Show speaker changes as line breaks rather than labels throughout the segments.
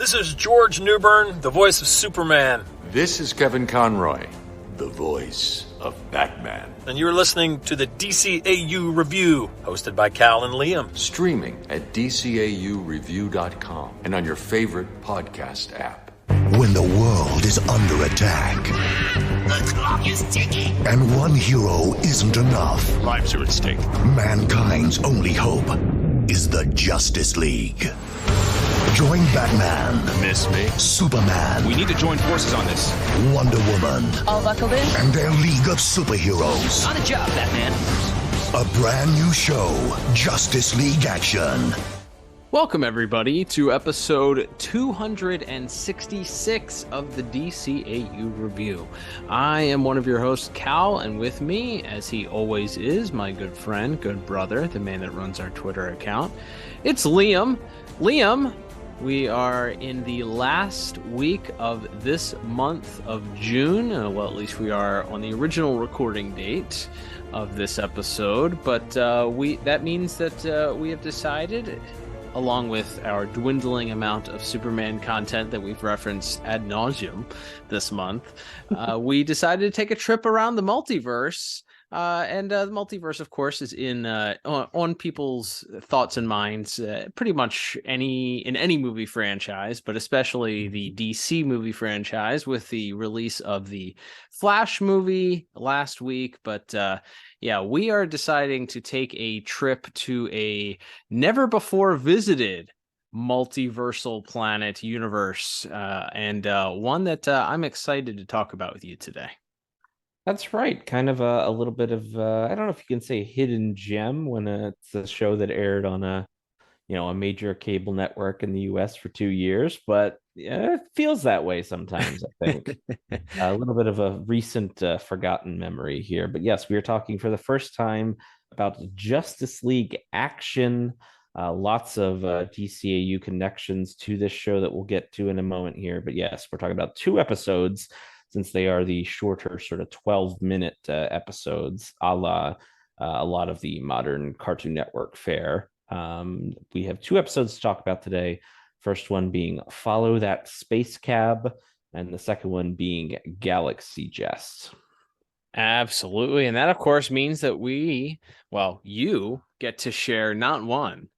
This is George Newbern, the voice of Superman.
This is Kevin Conroy, the voice of Batman.
And you're listening to the DCAU Review, hosted by Cal and Liam.
Streaming at DCAUreview.com and on your favorite podcast app.
When the world is under attack,
the clock is ticking,
and one hero isn't enough,
lives are at stake.
Mankind's only hope is the Justice League. Join Batman.
Miss me?
Superman.
We need to join forces on this.
Wonder Woman.
All buckled in?
And their League of Superheroes.
On the job, Batman.
A brand new show, Justice League Action.
Welcome, everybody, to episode 266 of the DCAU Review. I am one of your hosts, Cal, and with me, as he always is, my good friend, good brother, the man that runs our Twitter account, it's Liam. Liam, we are in the last week of this month of June. Well, at least we are on the original recording date of this episode, but that means that we have decided, along with our dwindling amount of Superman content that we've referenced ad nauseum this month, we decided to take a trip around the multiverse. And the multiverse, of course, is on people's thoughts and minds pretty much in any movie franchise, but especially the DC movie franchise with the release of the Flash movie last week. But yeah, we are deciding to take a trip to a never before visited multiversal planet universe, and one that I'm excited to talk about with you today.
That's right. Kind of a little bit of I don't know if you can say hidden gem when it's a show that aired on a major cable network in the US for 2 years, but yeah, it feels that way sometimes, I think. A little bit of a recent forgotten memory here. But yes, we are talking for the first time about Justice League Action. Lots of DCAU connections to this show that we'll get to in a moment here. But yes, we're talking about 2 episodes, since they are the shorter sort of 12-minute episodes, a la a lot of the modern Cartoon Network fare. We have 2 episodes to talk about today. First one being Follow That Space Cab, and the second one being Galaxy Jest.
Absolutely. And that, of course, means that you get to share not 1,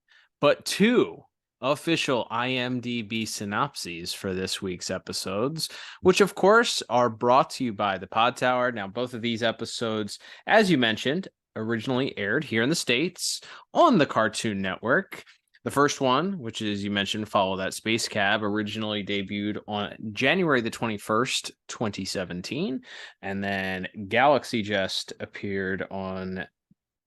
but 2 official IMDb synopses for this week's episodes, which of course are brought to you by the Pod Tower. Now, both of these episodes, as you mentioned, originally aired here in the States on the Cartoon Network. The first one, which is, you mentioned, Follow That Space Cab, originally debuted on January the 21st, 2017. And then Galaxy Jest appeared on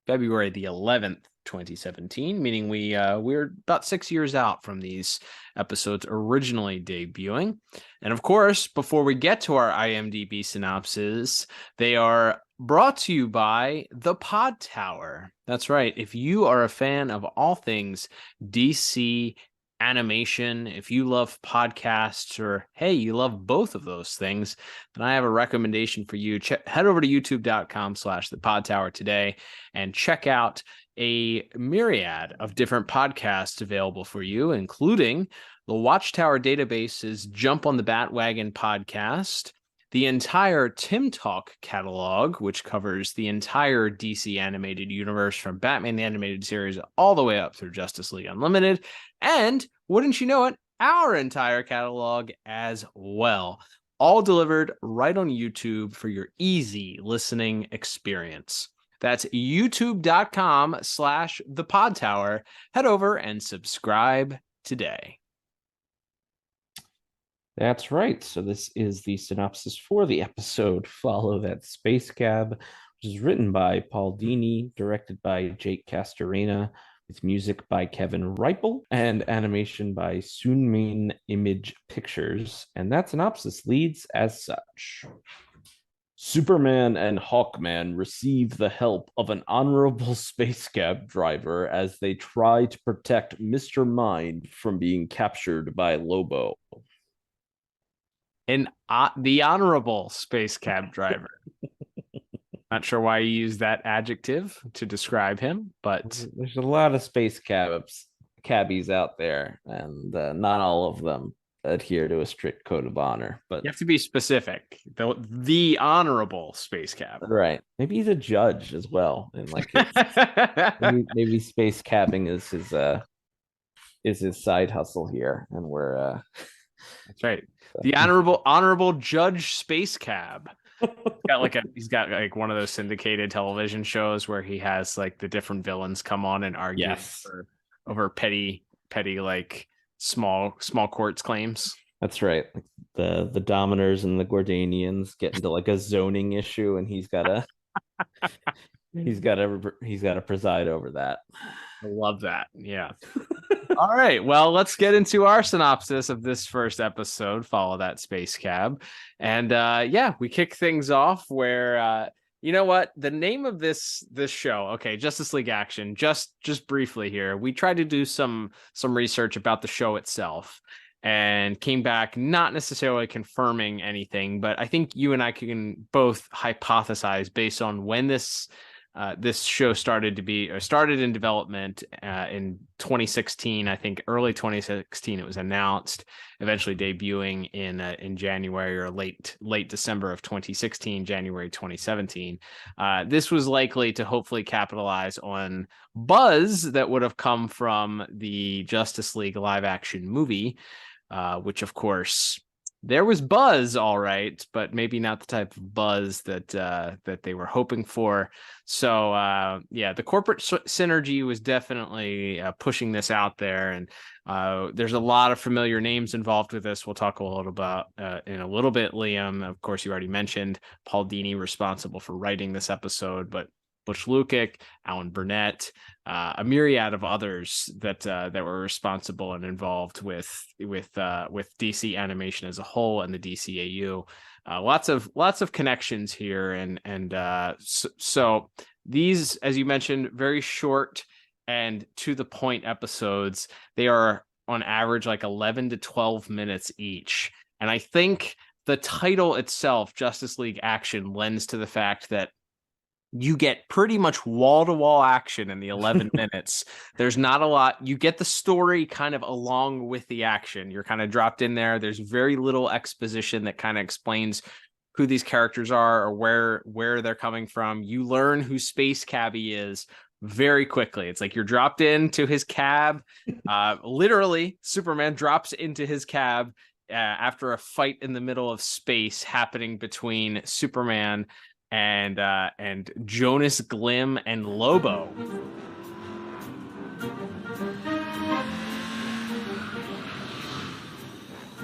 February the 11th, 2017, meaning we're about 6 years out from these episodes originally debuting. And of course, before we get to our IMDb synopses, they are brought to you by the Pod Tower. That's right. If you are a fan of all things DC animation, if you love podcasts, or hey, you love both of those things, then I have a recommendation for you. Head over to youtube.com/thepodtower today and check out a myriad of different podcasts available for you, including the Watchtower Database's Jump on the Bat-Wagon podcast, the entire Tim Talk catalog, which covers the entire DC animated universe from Batman the Animated Series all the way up through Justice League Unlimited, and, wouldn't you know it, our entire catalog as well, all delivered right on YouTube for your easy listening experience. That's youtube.com/thepodtower. Head over and subscribe today.
That's right. So this is the synopsis for the episode Follow That Space Cab, which is written by Paul Dini, directed by Jake Castorena, with music by Kevin Reipel, and animation by Sunmin Image Pictures. And that synopsis leads as such. Superman and Hawkman receive the help of an honorable space cab driver as they try to protect Mr. Mind from being captured by Lobo.
The honorable space cab driver. Not sure why you use that adjective to describe him, but
there's a lot of space cabbies out there, and not all of them adhere to a strict code of honor. But
You have to be specific. The honorable Space Cab.
right, maybe he's a judge as well, and like maybe space cabbing is his side hustle here, and we're
That's right. The honorable Judge Space Cab. He's got like one of those syndicated television shows where he has like the different villains come on and argue over petty like small courts claims.
That's right. Like the Dominers and the Gordanians get into like a zoning issue, and he's got to preside over that.
I love that. Yeah. All right. Well, let's get into our synopsis of this first episode. Follow that Space Cab, and we kick things off where you know what, the name of this show. Okay, Justice League Action. Just briefly here, we tried to do some research about the show itself, and came back not necessarily confirming anything, but I think you and I can both hypothesize based on when this show started in development in 2016. I think early 2016 it was announced, eventually debuting in January or late December of 2016, January 2017. This was likely to hopefully capitalize on buzz that would have come from the Justice League live action movie, which of course there was buzz, all right, but maybe not the type of buzz that they were hoping for. So the corporate synergy was definitely pushing this out there, and there's a lot of familiar names involved with this. We'll talk a little about in a little bit. Liam, of course, you already mentioned Paul Dini, responsible for writing this episode, but Butch Lukic, Alan Burnett, a myriad of others that were responsible and involved with DC animation as a whole and the DCAU. Lots of connections here, and so these, as you mentioned, very short and to the point episodes. They are on average like 11 to 12 minutes each, and I think the title itself, Justice League Action, lends to the fact that you get pretty much wall-to-wall action in the 11 minutes. There's not a lot. You get the story kind of along with the action. You're kind of dropped in there. There's very little exposition that kind of explains who these characters are or where they're coming from. You learn who Space Cabbie is very quickly. It's like you're dropped into his cab. Literally, Superman drops into his cab after a fight in the middle of space happening between Superman and Jonas Glim and Lobo.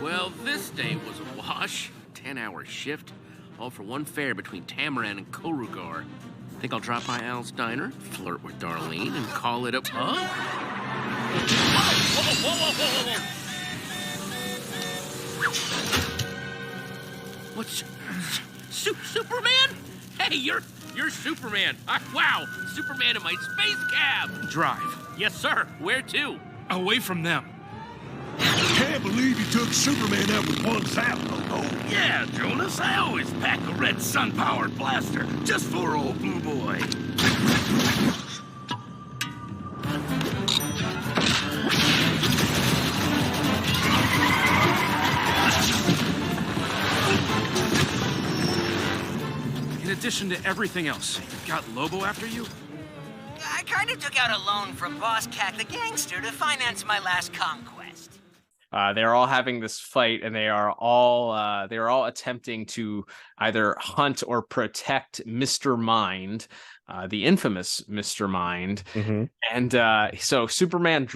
Well, this day was a wash. 10-hour shift, all for one fare between Tamaran and Korugar. Think I'll drop by Al's Diner, flirt with Darlene, and call it a... Huh? Whoa. What's... Superman? Hey, you're Superman. Wow, Superman in my space cab.
Drive.
Yes, sir. Where to?
Away from them.
Can't believe you took Superman out with one zap, Lobo.
Yeah, Jonas, I always pack a red sun-powered blaster just for old Blue Boy.
In addition to everything else, you've got Lobo after you?
I kind of took out a loan from Boss Cat the Gangster to finance my last conquest.
They're all having this fight, and they are all attempting to either hunt or protect Mr. Mind, the infamous Mr. Mind.
Mm-hmm.
And so Superman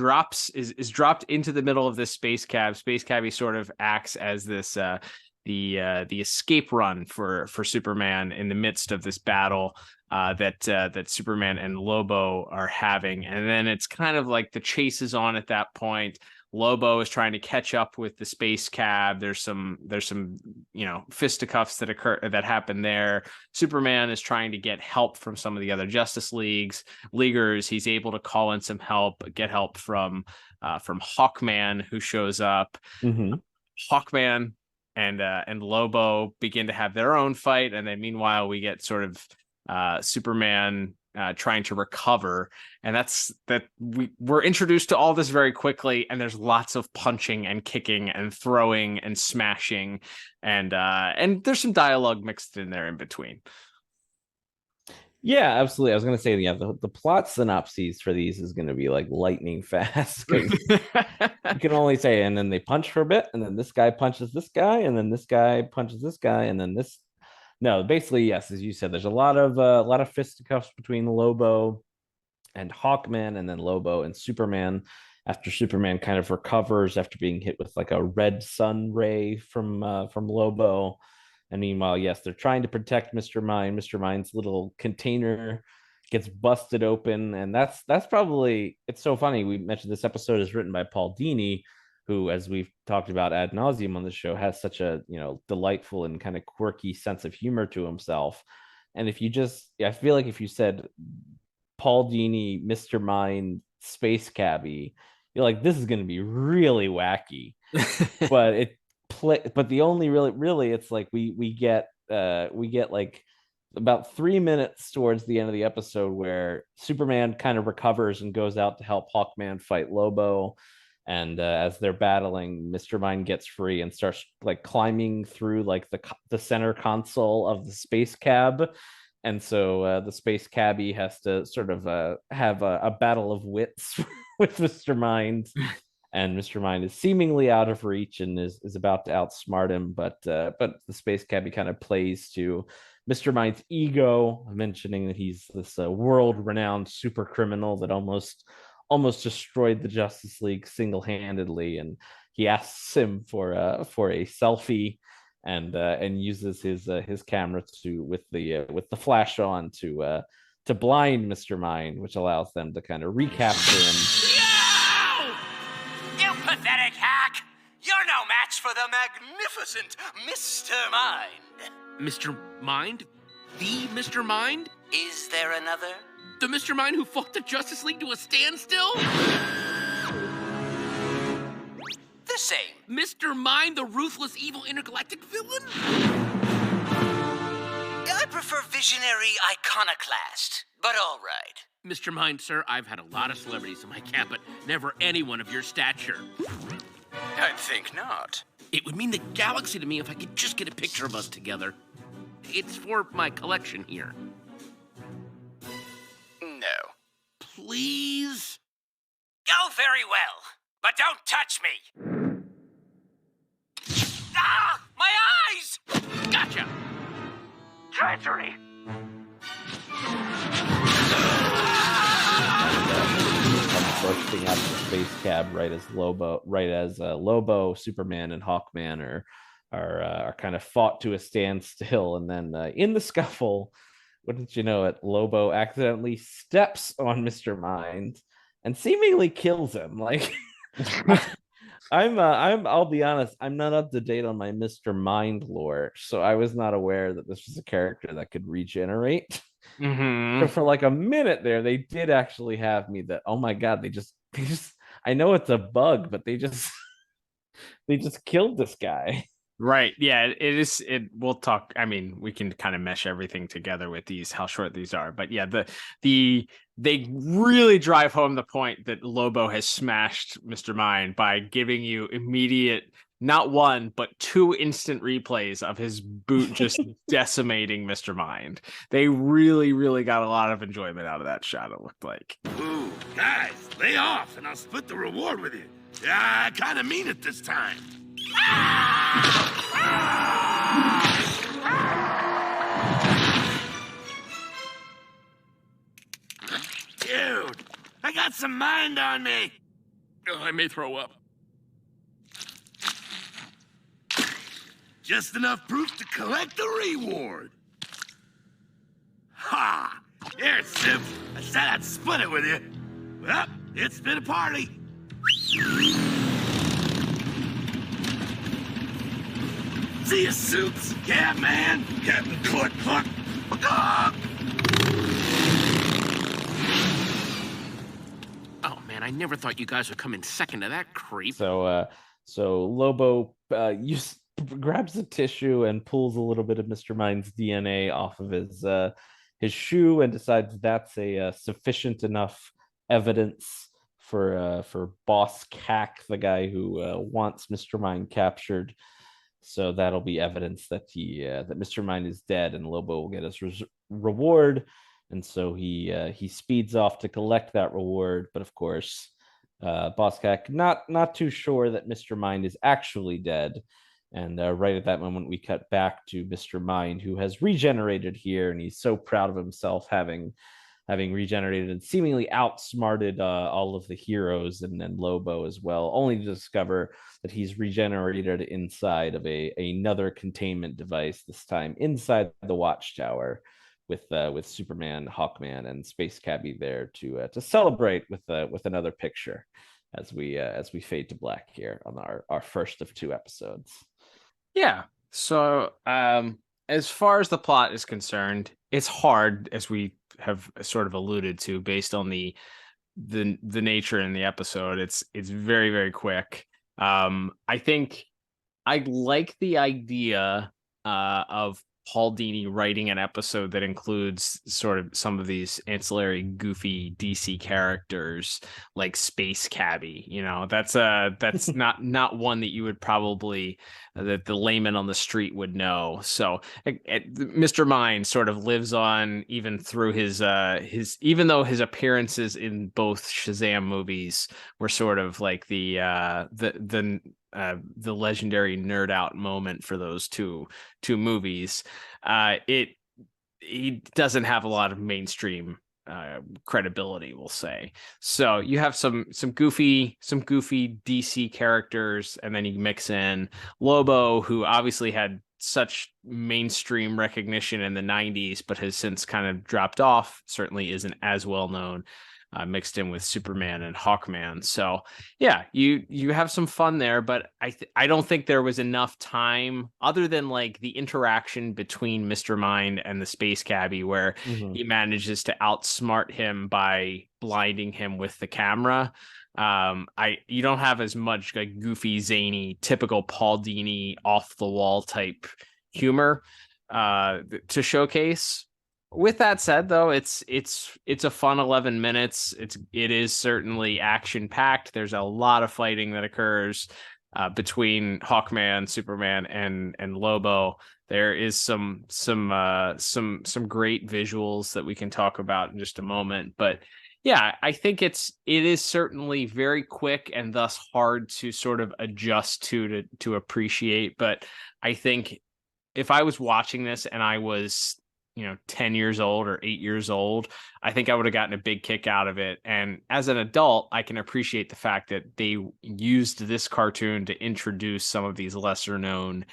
is dropped into the middle of this space cab. Space Cabbie sort of acts as this the escape run for Superman in the midst of this battle that Superman and Lobo are having. And then it's kind of like the chase is on at that point. Lobo is trying to catch up with the space cab. There's some fisticuffs that happen there. Superman is trying to get help from some of the other Justice Leaguers. He's able to call in some help, get help from Hawkman, who shows up.
Mm-hmm.
Hawkman and Lobo begin to have their own fight, and then meanwhile we get sort of Superman trying to recover, and we're introduced to all this very quickly, and there's lots of punching and kicking and throwing and smashing, and there's some dialogue mixed in there in between.
Yeah, absolutely. I was going to say, yeah, the plot synopses for these is going to be like lightning fast. You can only say, and then they punch for a bit, and then this guy punches this guy, and then this guy punches this guy, and then this. No, basically, yes, as you said, there's a lot of fisticuffs between Lobo and Hawkman, and then Lobo and Superman. After Superman kind of recovers after being hit with like a red sun ray from Lobo. And meanwhile, yes, they're trying to protect Mr. Mind. Mr. Mind's little container gets busted open. And that's probably, it's so funny. We mentioned this episode is written by Paul Dini, who, as we've talked about ad nauseum on the show, has such a, delightful and kind of quirky sense of humor to himself. And I feel like if you said Paul Dini, Mr. Mind, Space Cabbie, you're like, this is going to be really wacky. But the only really it's like we get like about 3 minutes towards the end of the episode where Superman kind of recovers and goes out to help Hawkman fight Lobo, and as they're battling, Mr. Mind gets free and starts like climbing through like the center console of the space cab, and so the Space Cabbie has to sort of have a battle of wits with Mr. Mind. And Mr. Mind is seemingly out of reach and is about to outsmart him, but the Space Cabbie kind of plays to Mr. Mind's ego, mentioning that he's this world-renowned super criminal that almost destroyed the Justice League single-handedly, and he asks him for a selfie, and uses his camera with the flash on to blind Mr. Mind, which allows them to kind of recapture him.
Pathetic hack! You're no match for the magnificent Mr. Mind.
Mr. Mind? The Mr. Mind?
Is there another?
The Mr. Mind who fought the Justice League to a standstill?
The same.
Mr. Mind, the ruthless, evil, intergalactic villain?
I prefer visionary iconoclast, but all right.
Mr. Mind, sir, I've had a lot of celebrities in my cap, but never anyone of your stature.
I'd think not.
It would mean the galaxy to me if I could just get a picture of us together. It's for my collection here.
No.
Please?
Oh, very well. But don't touch me. Ah! My eyes!
Gotcha!
Treachery!
Bursting out of the space cab right as Lobo, Superman, and Hawkman are kind of fought to a standstill, and then in the scuffle, wouldn't you know it, Lobo accidentally steps on Mr. Mind and seemingly kills him. Like, I'll be honest, I'm not up to date on my Mr. Mind lore, so I was not aware that this was a character that could regenerate.
Mm-hmm.
So for like a minute there, they did actually have me that, oh my god, they just I know it's a bug, but they just killed this guy.
Right. Yeah, it is. We'll talk. I mean, we can kind of mesh everything together with these, how short these are. But yeah, they really drive home the point that Lobo has smashed Mr. Mind by giving you immediate, not one, but 2 instant replays of his boot just decimating Mr. Mind. They really, really got a lot of enjoyment out of that shot, it looked like.
Ooh, guys, lay off and I'll split the reward with you. Yeah, I kind of mean it this time. Dude, I got some mind on me.
Oh, I may throw up.
Just enough proof to collect the reward. Ha! Here, Simp. I said I'd split it with you. Well, it's been a party. See you, Soups. Yeah, man. Captain Cluck Cluck.
Oh, man, I never thought you guys would come in second to that creep.
So Lobo grabs a tissue and pulls a little bit of Mr. Mind's DNA off of his shoe and decides that's a sufficient enough evidence for Boss Cack, the guy who wants Mr. Mind captured. So that'll be evidence that that Mr. Mind is dead, and Lobo will get his reward. And so he speeds off to collect that reward. But of course, Boss Cack not too sure that Mr. Mind is actually dead. And right at that moment, we cut back to Mr. Mind, who has regenerated here, and he's so proud of himself having regenerated and seemingly outsmarted all of the heroes and then Lobo as well, only to discover that he's regenerated inside of another containment device, this time inside the Watchtower, with Superman, Hawkman, and Space Cabbie there to celebrate with another picture as we fade to black here on our first of 2 episodes.
Yeah. So as far as the plot is concerned, it's hard, as we have sort of alluded to, based on the nature in the episode. It's very, very quick. I think I like the idea of Paul Dini writing an episode that includes sort of some of these ancillary goofy DC characters like Space Cabbie. You know, that's not one that you would probably, that the layman on the street would know. So Mr. Mind sort of lives on even through his even though his appearances in both Shazam movies were sort of like the legendary nerd out moment for those two movies. He doesn't have a lot of mainstream credibility, we'll say. So you have some goofy DC characters, and then you mix in Lobo, who obviously had such mainstream recognition in the 90s, but has since kind of dropped off, certainly isn't as well known. Mixed in with Superman and Hawkman. So yeah, you have some fun there, but I don't think there was enough time other than like the interaction between Mr. Mind and the Space Cabbie, where he manages to outsmart him by blinding him with the camera. You don't have as much like goofy, zany, typical Paul Dini off the wall type humor to showcase. With that said, though, it's a fun 11 minutes. It is certainly action packed. There's a lot of fighting that occurs between Hawkman, Superman, and Lobo. There is some great visuals that we can talk about in just a moment. But yeah, I think it is certainly very quick and thus hard to sort of adjust to appreciate. But I think if I was watching this and I was 10 years old or 8 years old, I think I would have gotten a big kick out of it. And as an adult, I can appreciate the fact that they used this cartoon to introduce some of these lesser known,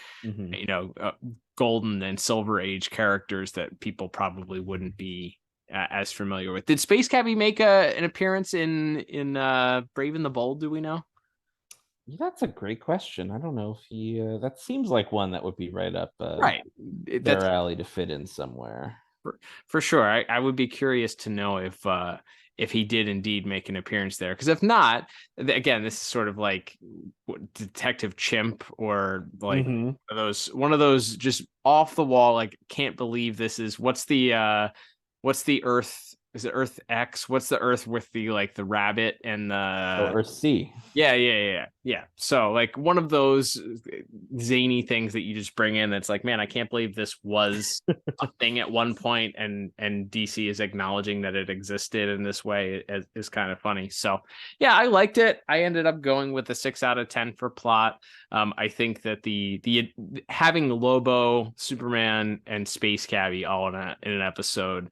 golden and silver age characters that people probably wouldn't be as familiar with. Did Space Cabbie make an appearance in Brave and the Bold? Do we know?
That's a great question. I don't know if he. That seems like one that would be right up
their
alley to fit in somewhere.
For sure. I would be curious to know if he did indeed make an appearance there. Because if not, again, this is sort of like Detective Chimp or like one of those just off the wall. Like, can't believe this is what's the Earth. Is it Earth X? What's the Earth with the rabbit and the
Earth C?
Yeah. So like one of those zany things that you just bring in. That's like, man, I can't believe this was a thing at one point, and DC is acknowledging that it existed in this way is kind of funny. So yeah, I liked it. I ended up going with a 6 out of 10 for plot. I think that the having Lobo, Superman, and Space Cabbie all in an episode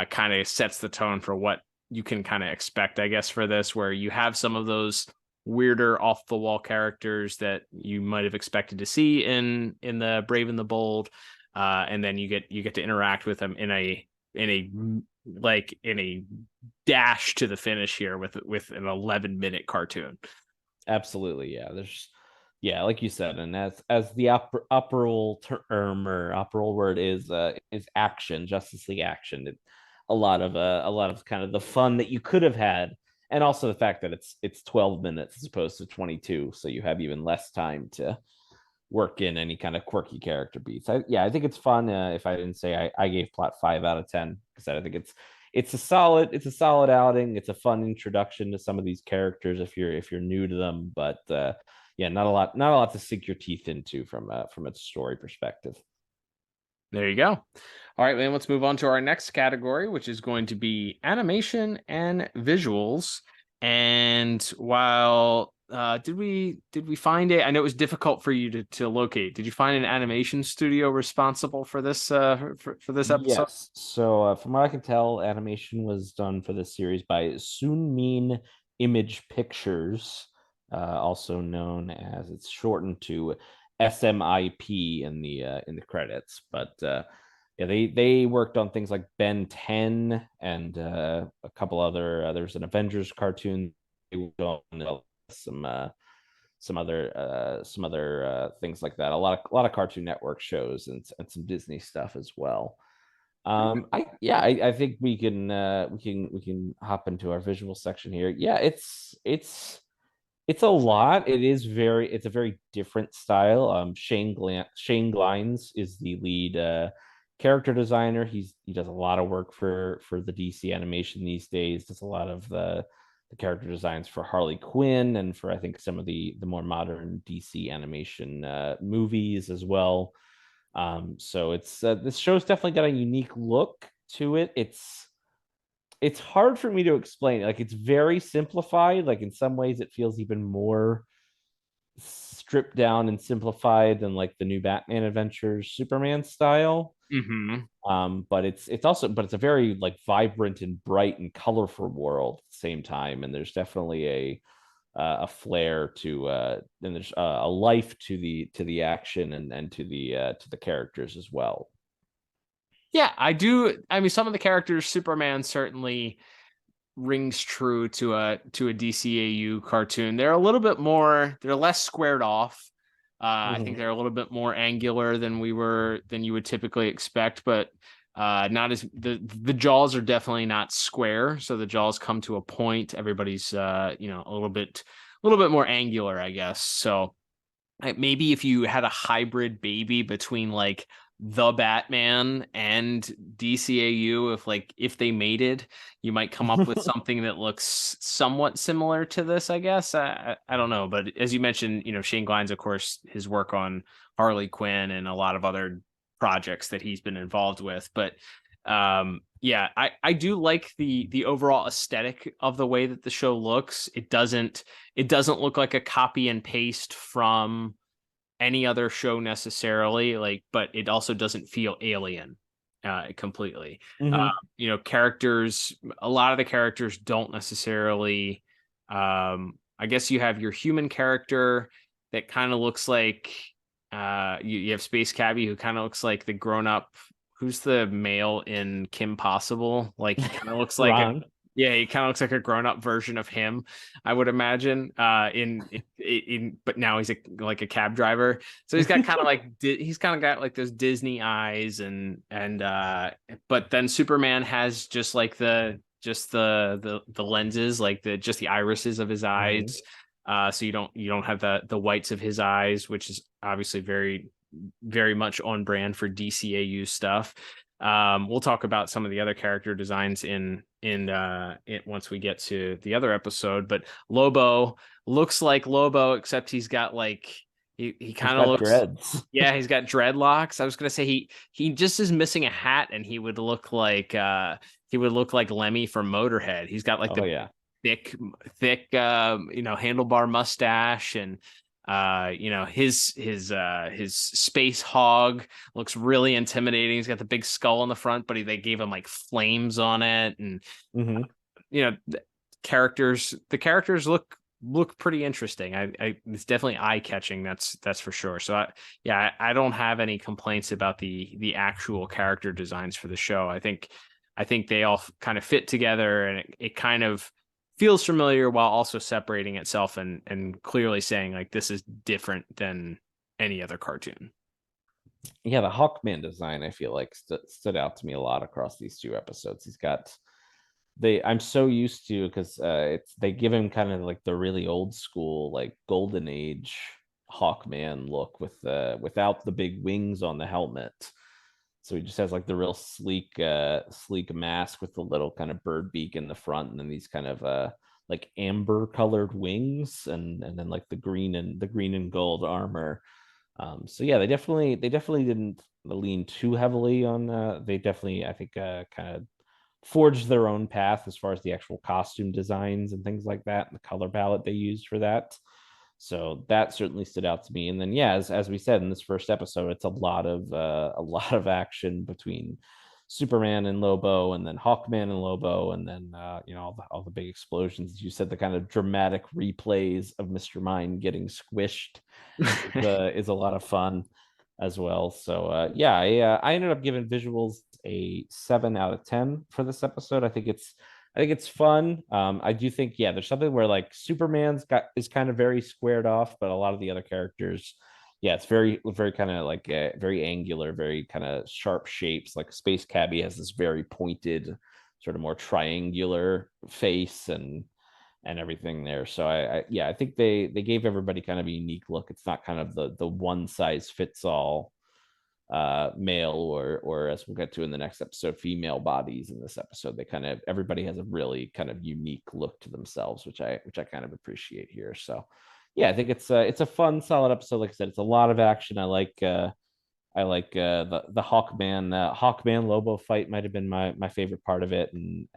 kind of sets the tone for what you can kind of expect, I guess, for this, where you have some of those weirder off the wall characters that you might have expected to see in the Brave and the Bold, and then you get to interact with them in a dash to the finish here with an 11-minute cartoon.
Absolutely, yeah. Like you said, and as the operal term or operal word is action, Justice League action. A lot of kind of the fun that you could have had, and also the fact that it's 12 minutes as opposed to 22, so you have even less time to work in any kind of quirky character beats. I think it's fun. If I didn't say, I gave plot 5 out of 10 because I think it's a solid outing. It's a fun introduction to some of these characters if you're new to them, but yeah, not a lot to sink your teeth into from a story perspective.
There you go. All right, then let's move on to our next category, which is going to be animation and visuals. And while did we find it? I know it was difficult for you to locate. Did you find an animation studio responsible for this for this episode?
Yes. So from what I can tell, animation was done for this series by Sunmin Image Pictures, also known as, it's shortened to SMIP in the credits. But yeah, they worked on things like Ben 10 and a couple other. There's an Avengers cartoon. They worked on some other things like that. A lot of Cartoon Network shows and some Disney stuff as well. I think we can hop into our visual section here. Yeah, it's a lot. It's a very different style. Shane Glines is the lead character designer. He does a lot of work for the DC animation these days. Does a lot of the character designs for Harley Quinn and for, I think, some of the more modern DC animation movies as well. So it's this show's definitely got a unique look to it. It's hard for me to explain. Like, it's very simplified. Like, in some ways it feels even more stripped down and simplified than like the new Batman Adventures Superman style. But it's a very like vibrant and bright and colorful world at the same time, and there's definitely a flair to and there's a life to the action and to the characters as well.
Yeah, I do. I mean, some of the characters, Superman certainly rings true to a DCAU cartoon. They're less squared off. I think they're a little bit more angular than you would typically expect, but not as the jaws are definitely not square. So the jaws come to a point. Everybody's a little bit more angular, I guess. So maybe if you had a hybrid baby between like the Batman and DCAU, if they mated, you might come up with something that looks somewhat similar to this, I guess. I don't know, but as you mentioned, Shane Glines, of course, his work on Harley Quinn and a lot of other projects that he's been involved with. But yeah, I do like the overall aesthetic of the way that the show looks. It doesn't look like a copy and paste from any other show necessarily, but it also doesn't feel alien completely. Characters, a lot of the characters don't necessarily, I guess you have your human character that kind of looks like you have Space Cabbie, who kind of looks like the grown-up, who's the male in Kim Possible, like he kind of looks like yeah, he kind of looks like a grown-up version of him, I would imagine. But now he's like a cab driver, so he's got kind of like he's kind of got like those Disney eyes, and but then Superman has just like the lenses, like just the irises of his eyes. So you don't have the whites of his eyes, which is obviously very, very much on brand for DCAU stuff. We'll talk about some of the other character designs in once we get to the other episode. But Lobo looks like Lobo, except he's got like he kind of looks
dreads.
Yeah, he's got dreadlocks. I was gonna say he just is missing a hat, and he would look like Lemmy from Motorhead. He's got like thick handlebar mustache, and his space hog looks really intimidating. He's got the big skull on the front, but they gave him like flames on it, and the characters look pretty interesting. It's definitely eye-catching, that's for sure. So I don't have any complaints about the actual character designs for the show. I think they all kind of fit together, and it kind of feels familiar while also separating itself and clearly saying like this is different than any other cartoon.
Yeah, the Hawkman design, I feel like stood out to me a lot across these two episodes. I'm so used to, because they give him kind of like the really old school, like golden age Hawkman look with without the big wings on the helmet. So he just has like the real sleek mask with the little kind of bird beak in the front, and then these kind of like amber colored wings, and then like the green and gold armor. So yeah, they definitely didn't lean too heavily on. They definitely, I think, kind of forged their own path as far as the actual costume designs and things like that, and the color palette they used for that. So that certainly stood out to me. And then yeah, as we said in this first episode, it's a lot of action between Superman and Lobo, and then Hawkman and Lobo, and then all the big explosions. As you said, the kind of dramatic replays of Mr. Mind getting squished is a lot of fun as well. So yeah, I ended up giving visuals a 7 out of 10 for this episode. I think it's fun. I do think, yeah, there's something where like Superman's is kind of very squared off, but a lot of the other characters, yeah, it's very kind of like very angular, very kind of sharp shapes. Like Space Cabbie has this very pointed, sort of more triangular face and everything there. So I think they gave everybody kind of a unique look. It's not kind of the one size fits all male or as we'll get to in the next episode, female bodies. In this episode, they kind of, everybody has a really kind of unique look to themselves, which I kind of appreciate here. So yeah, I think it's a fun, solid episode. Like I said, it's a lot of action. I like the Hawkman Lobo fight might have been my favorite part of it, and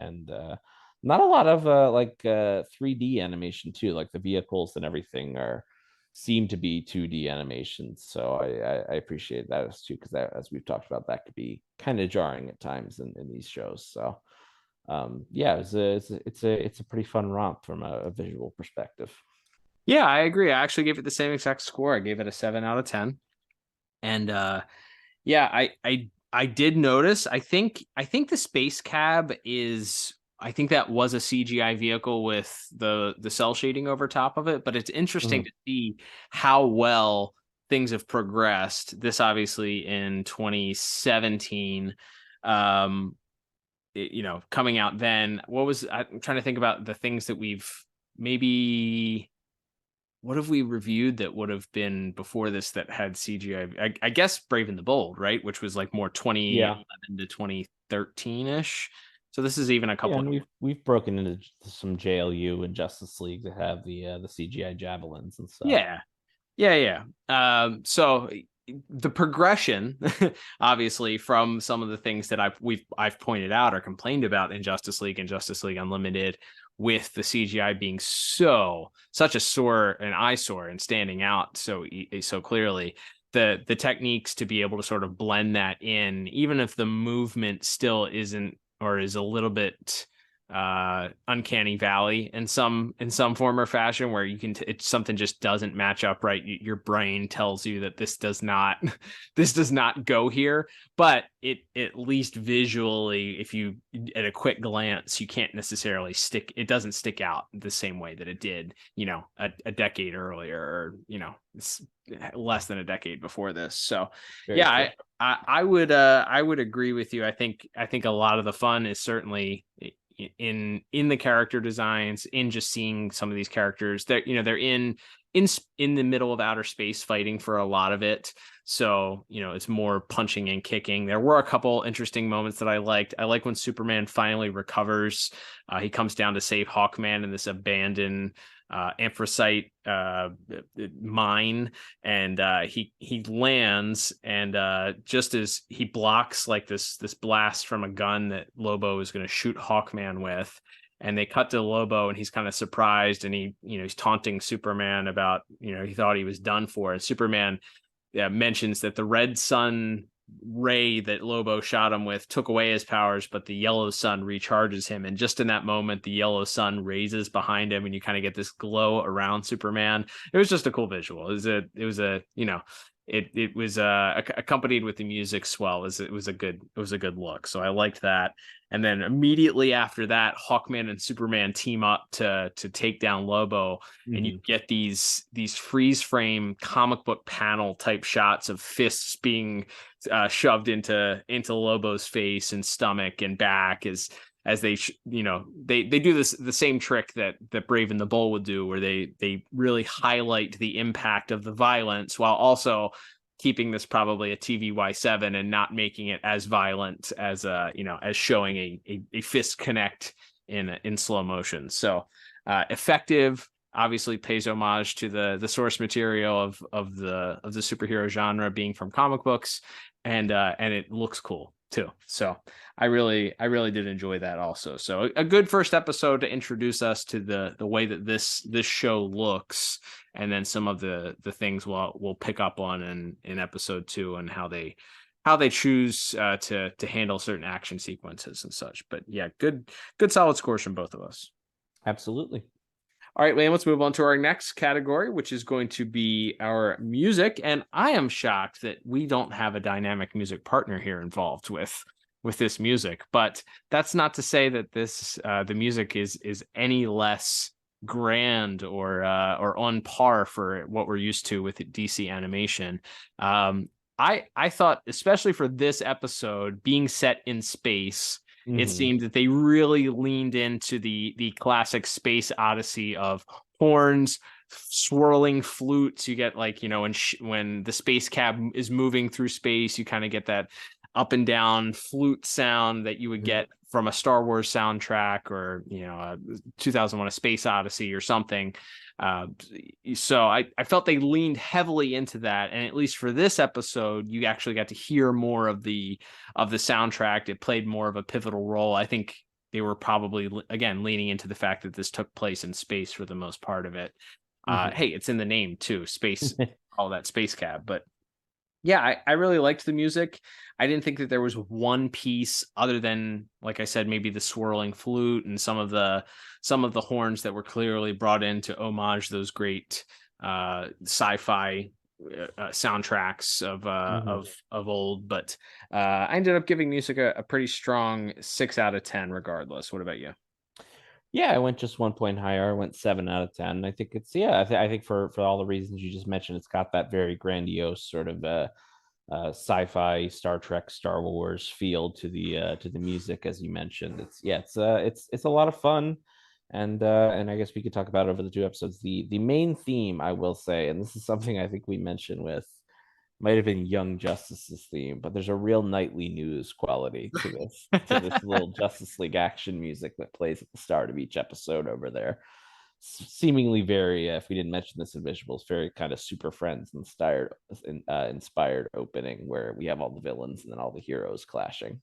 not a lot of 3D animation too. Like the vehicles and everything seem to be 2D animations. So I appreciate that too, because as we've talked about, that could be kind of jarring at times in these shows. So yeah, it's a pretty fun romp from a visual perspective.
Yeah, I agree. I actually gave it the same exact score. I gave it a 7 out of 10. And yeah, I did notice, I think the Space Cab is, I think that was a CGI vehicle with the cell shading over top of it, but it's interesting to see how well things have progressed. This obviously in 2017, coming out then. I'm trying to think about the things that we've maybe, what have we reviewed that would have been before this that had CGI? I guess Brave and the Bold, right? Which was like more 2011 to 2013 ish. So this is even a couple.
Yeah, and we've broken into some JLU and Justice League that have the CGI javelins and stuff.
Yeah. So the progression, obviously, from some of the things that I've pointed out or complained about in Justice League and Justice League Unlimited, with the CGI being such an eyesore and standing out so clearly. The techniques to be able to sort of blend that in, even if the movement still isn't, or is a little bit uncanny valley in some form or fashion, where you can something just doesn't match up right. Your brain tells you that this does not go here, but it, at least visually, if you at a quick glance, you can't necessarily it doesn't stick out the same way that it did a decade earlier, or it's less than a decade before this. So yeah, I would agree with you. I think a lot of the fun is certainly in the character designs, in just seeing some of these characters that they're in the middle of outer space fighting for a lot of it. So it's more punching and kicking. There were a couple interesting moments that I liked. I like when Superman finally recovers. He comes down to save Hawkman in this abandoned anthracite mine, and he lands, and just as he blocks like this blast from a gun that Lobo is going to shoot Hawkman with, and they cut to Lobo, and he's kind of surprised, and he's taunting Superman about he thought he was done for, and Superman mentions that the red sun ray that Lobo shot him with took away his powers, but the yellow sun recharges him. And just in that moment, the yellow sun raises behind him, and you kind of get this glow around Superman. It was just a cool visual. It was accompanied with the music swell. It was a good look. So I liked that. And then immediately after that, Hawkman and Superman team up to take down Lobo, and you get these freeze frame comic book panel type shots of fists being shoved into Lobo's face and stomach and back as as they they do this the same trick that Brave and the Bold would do, where they really highlight the impact of the violence while also keeping this probably a TVY7 and not making it as violent as as showing a fist connect in slow motion. So effective, obviously pays homage to the source material of the superhero genre being from comic books, and it looks cool too. So I really did enjoy that also. So a good first episode to introduce us to the way that this show looks, and then some of the things we'll pick up on in episode 2 and how they choose to handle certain action sequences and such. But yeah, good solid scores from both of us.
Absolutely.
All right, Liam, let's move on to our next category, which is going to be our music. And I am shocked that we don't have a dynamic music partner here involved with this music. But that's not to say that this the music is any less grand or on par for what we're used to with DC animation. I thought, especially for this episode, being set in space, it seemed that they really leaned into the classic space odyssey of horns, swirling flutes. You get when the space cab is moving through space, you kind of get that up and down flute sound that you would get from a Star Wars soundtrack, or 2001: A Space Odyssey or something. So I felt they leaned heavily into that, and at least for this episode, you actually got to hear more of the soundtrack. It played more of a pivotal role. I think they were probably again leaning into the fact that this took place in space for the most part of it. Hey, it's in the name too, space, all that space cab. But yeah, I really liked the music. I didn't think that there was one piece other than, like I said, maybe the swirling flute and some of the horns that were clearly brought in to homage those great sci-fi soundtracks of old. But I ended up giving music a pretty strong 6 out of 10 regardless. What about you?
Yeah, I went just 1 point higher. I went 7 out of 10. I think it's I think for all the reasons you just mentioned, it's got that very grandiose sort of sci-fi, Star Trek, Star Wars feel to the music, as you mentioned. It's a lot of fun, and I guess we could talk about over the 2 episodes. The main theme, I will say, and this is something I think we mentioned with, might have been Young Justice's theme, but there's a real nightly news quality to this little Justice League action music that plays at the start of each episode over there. Seemingly very, if we didn't mention this in visuals, very kind of Super Friends inspired opening, where we have all the villains and then all the heroes clashing.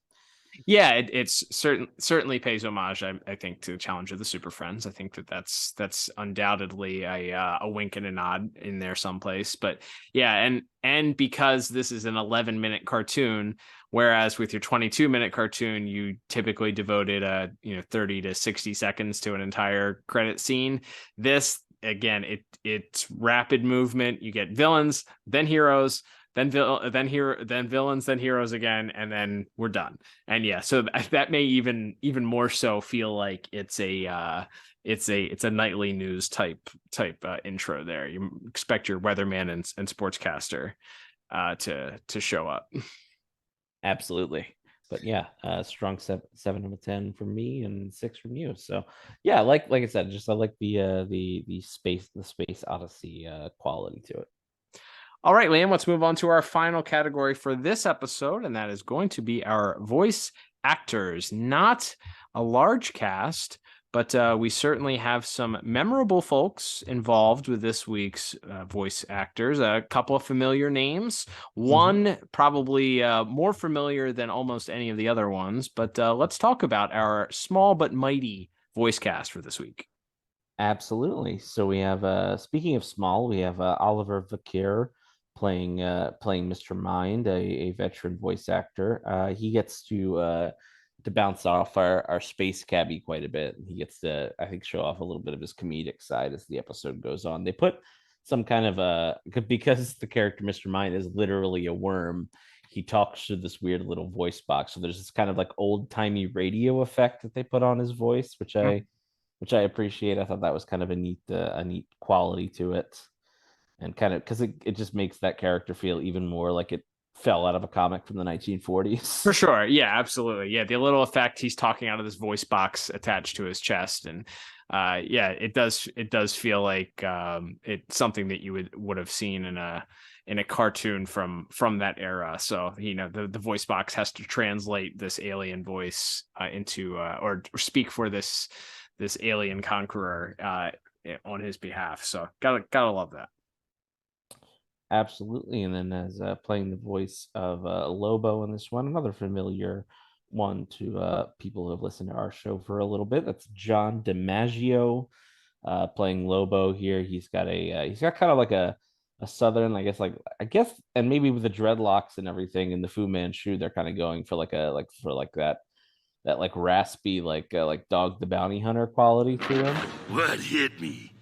Yeah, it's certainly pays homage, I think, to the Challenge of the Super Friends. I think that's undoubtedly a wink and a nod in there someplace. But yeah, and because this is an 11-minute cartoon, whereas with your 22-minute cartoon, you typically devoted 30 to 60 seconds to an entire credit scene. This, again, it's rapid movement. You get villains, then heroes, then villains, then heroes again, and then we're done. And yeah, so that may even more so feel like it's a nightly news type intro there. You expect your weatherman and sportscaster to show up.
Absolutely. But yeah, strong 7 out of 10 from me and 6 from you. So yeah, like I said, I like the space odyssey quality to it.
All right, Liam, let's move on to our final category for this episode, and that is going to be our voice actors. Not a large cast, but we certainly have some memorable folks involved with this week's voice actors. A couple of familiar names. One probably more familiar than almost any of the other ones. But let's talk about our small but mighty voice cast for this week.
Absolutely. So we have, speaking of small, we have Oliver Vakir playing Mr. Mind, a veteran voice actor. He gets to bounce off our Space Cabbie quite a bit. He gets to, I think, show off a little bit of his comedic side as the episode goes on. They put some kind of because the character Mr. Mind is literally a worm, he talks through this weird little voice box. So there's this kind of like old-timey radio effect that they put on his voice, which I appreciate. I thought that was kind of a neat quality to it. And kind of because it just makes that character feel even more like fell out of a comic from the 1940s.
For sure. Yeah, absolutely. Yeah, the little effect, he's talking out of this voice box attached to his chest. And it does feel like it's something that you would have seen in a cartoon from that era. So, the voice box has to translate this alien voice into or speak for this alien conqueror on his behalf. So gotta love that.
Absolutely. And then as playing the voice of Lobo in this one, another familiar one to people who have listened to our show for a little bit. That's John DiMaggio playing Lobo here. He's got kind of like a southern, I guess, and maybe with the dreadlocks and everything in the Fu Manchu, they're kind of going for that raspy, like Dog the Bounty Hunter quality to him.
What hit me?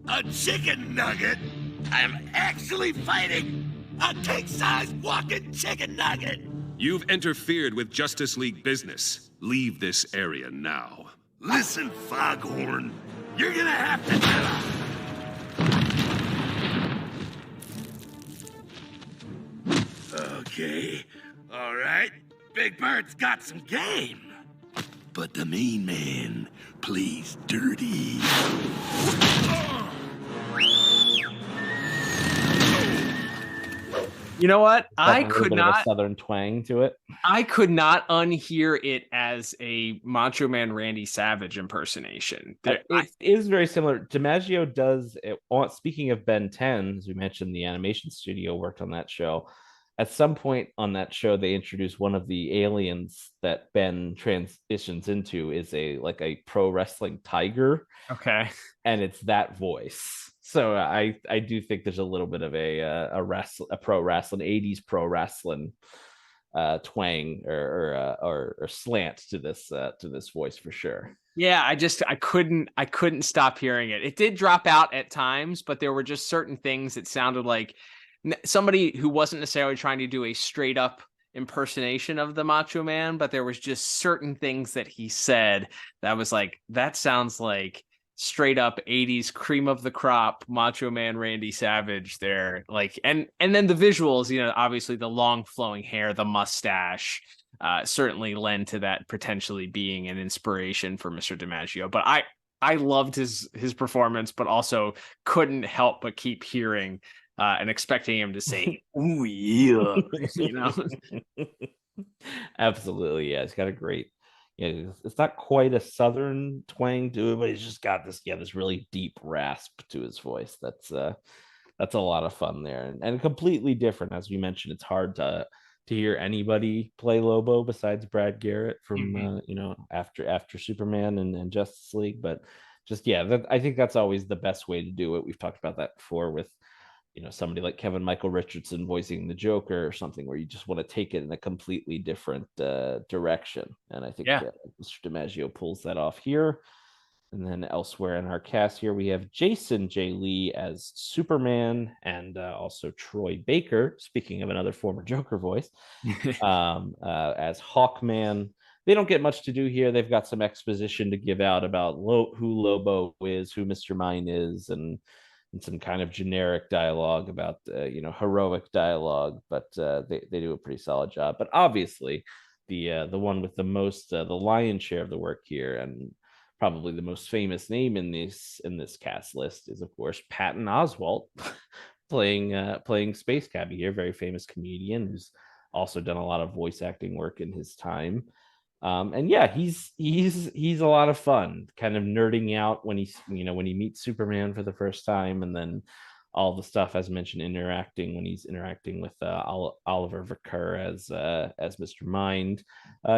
A chicken nugget? I'm actually fighting a king-size walking chicken nugget!
You've interfered with Justice League business. Leave this area now.
Listen, Foghorn, you're gonna have to... Okay, all right. Big Bird's got some game. But the mean man plays dirty.
You know what? I
Definitely
could
a bit of a
not
southern twang to it.
I could not unhear it as a Macho Man Randy Savage impersonation.
It is very similar. DiMaggio does it. Speaking of Ben 10, as we mentioned, the animation studio worked on that show. At some point on that show, they introduced one of the aliens that Ben transitions into is a pro wrestling tiger.
Okay.
And it's that voice. So I do think there's a little bit of a pro wrestling 80s pro wrestling twang or slant to this voice for sure.
Yeah, I couldn't stop hearing it. It did drop out at times, but there were just certain things that sounded like somebody who wasn't necessarily trying to do a straight up impersonation of the Macho Man, but there was just certain things that he said that was like, that sounds like straight up 80s cream of the crop Macho Man Randy Savage there. Like, and then the visuals, obviously the long flowing hair, the mustache, certainly lend to that potentially being an inspiration for Mr. DiMaggio. But I loved his performance, but also couldn't help but keep hearing and expecting him to say, "Ooh yeah,"
Absolutely, yeah. It's got a great, it's not quite a southern twang to it, but he's just got this really deep rasp to his voice. That's a lot of fun there, and completely different. As we mentioned, it's hard to hear anybody play Lobo besides Brad Garrett from after Superman and Justice League. But just I think that's always the best way to do it. We've talked about that before with somebody like Kevin Michael Richardson voicing the Joker or something, where you just want to take it in a completely different direction. And I think Mr. DiMaggio pulls that off here. And then elsewhere in our cast here, we have Jason J. Lee as Superman and also Troy Baker, speaking of another former Joker voice, as Hawkman. They don't get much to do here. They've got some exposition to give out about who Lobo is, who Mr. Mine is, and some kind of generic dialogue about heroic dialogue, but they do a pretty solid job. But obviously the one with the most the lion's share of the work here, and probably the most famous name in this cast list, is of course Patton Oswalt playing Space Cabbie here, very famous comedian who's also done a lot of voice acting work in his time. And he's a lot of fun, kind of nerding out when he meets Superman for the first time, and then all the stuff as mentioned when he's interacting with Oliver Verker as Mr. Mind.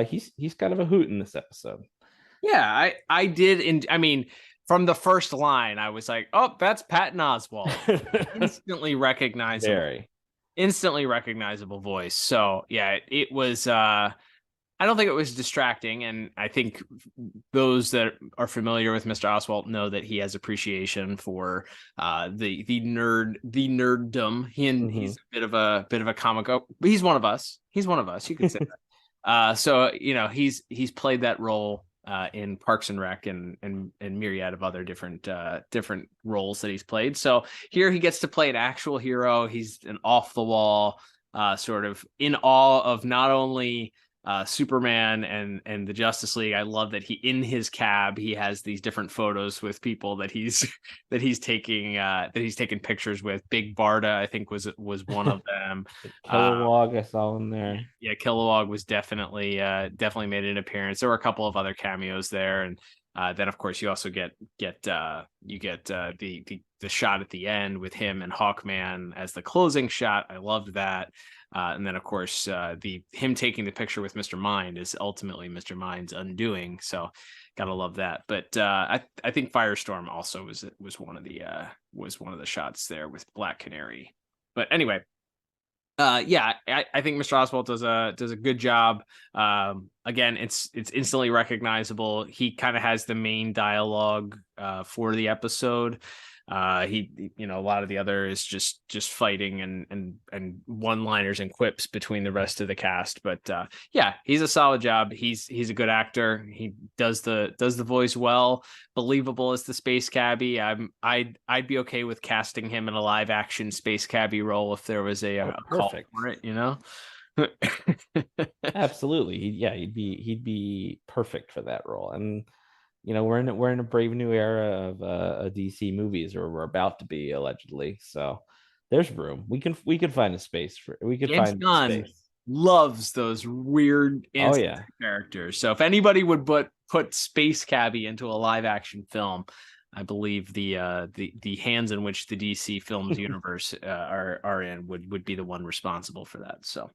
He's kind of a hoot in this episode.
Yeah, I did. From the first line, I was like, oh, that's Patton Oswalt. Instantly recognizable. Instantly recognizable voice. So yeah, it was I don't think it was distracting, and I think those that are familiar with Mr. Oswalt know that he has appreciation for the nerddom. He's a bit of a comic. He's one of us. You could say that. So he's played that role in Parks and Rec and myriad of other different roles that he's played. So here he gets to play an actual hero. He's an off the wall, sort of in awe of not only Superman and the Justice League. I love that in his cab he has these different photos with people that he's taking pictures with. Big Barda, I think, was one of them.
Kilowog, I saw him there.
Yeah, Kilowog was definitely made an appearance. There were a couple of other cameos there, and then of course you also get the shot at the end with him and Hawkman as the closing shot. I loved that. And then, of course, him taking the picture with Mr. Mind is ultimately Mr. Mind's undoing. So, gotta love that. But I think Firestorm also was one of the shots there with Black Canary. But anyway, I think Mr. Oswald does a good job. Again, it's instantly recognizable. He kind of has the main dialogue for the episode. A lot of the other is just fighting and one-liners and quips between the rest of the cast. But he's a solid job. He's a good actor. He does the voice well, believable as the Space Cabbie. I'd be okay with casting him in a live action Space Cabbie role if there was a call for it,
Absolutely. He'd be perfect for that role. And we're in a brave new era of DC movies, or we're about to be, allegedly. So there's room. We can find a space
James Gunn loves those weird characters. So if anybody would put Space Cabbie into a live action film, I believe the hands in which the DC Films universe are in would be the one responsible for that. So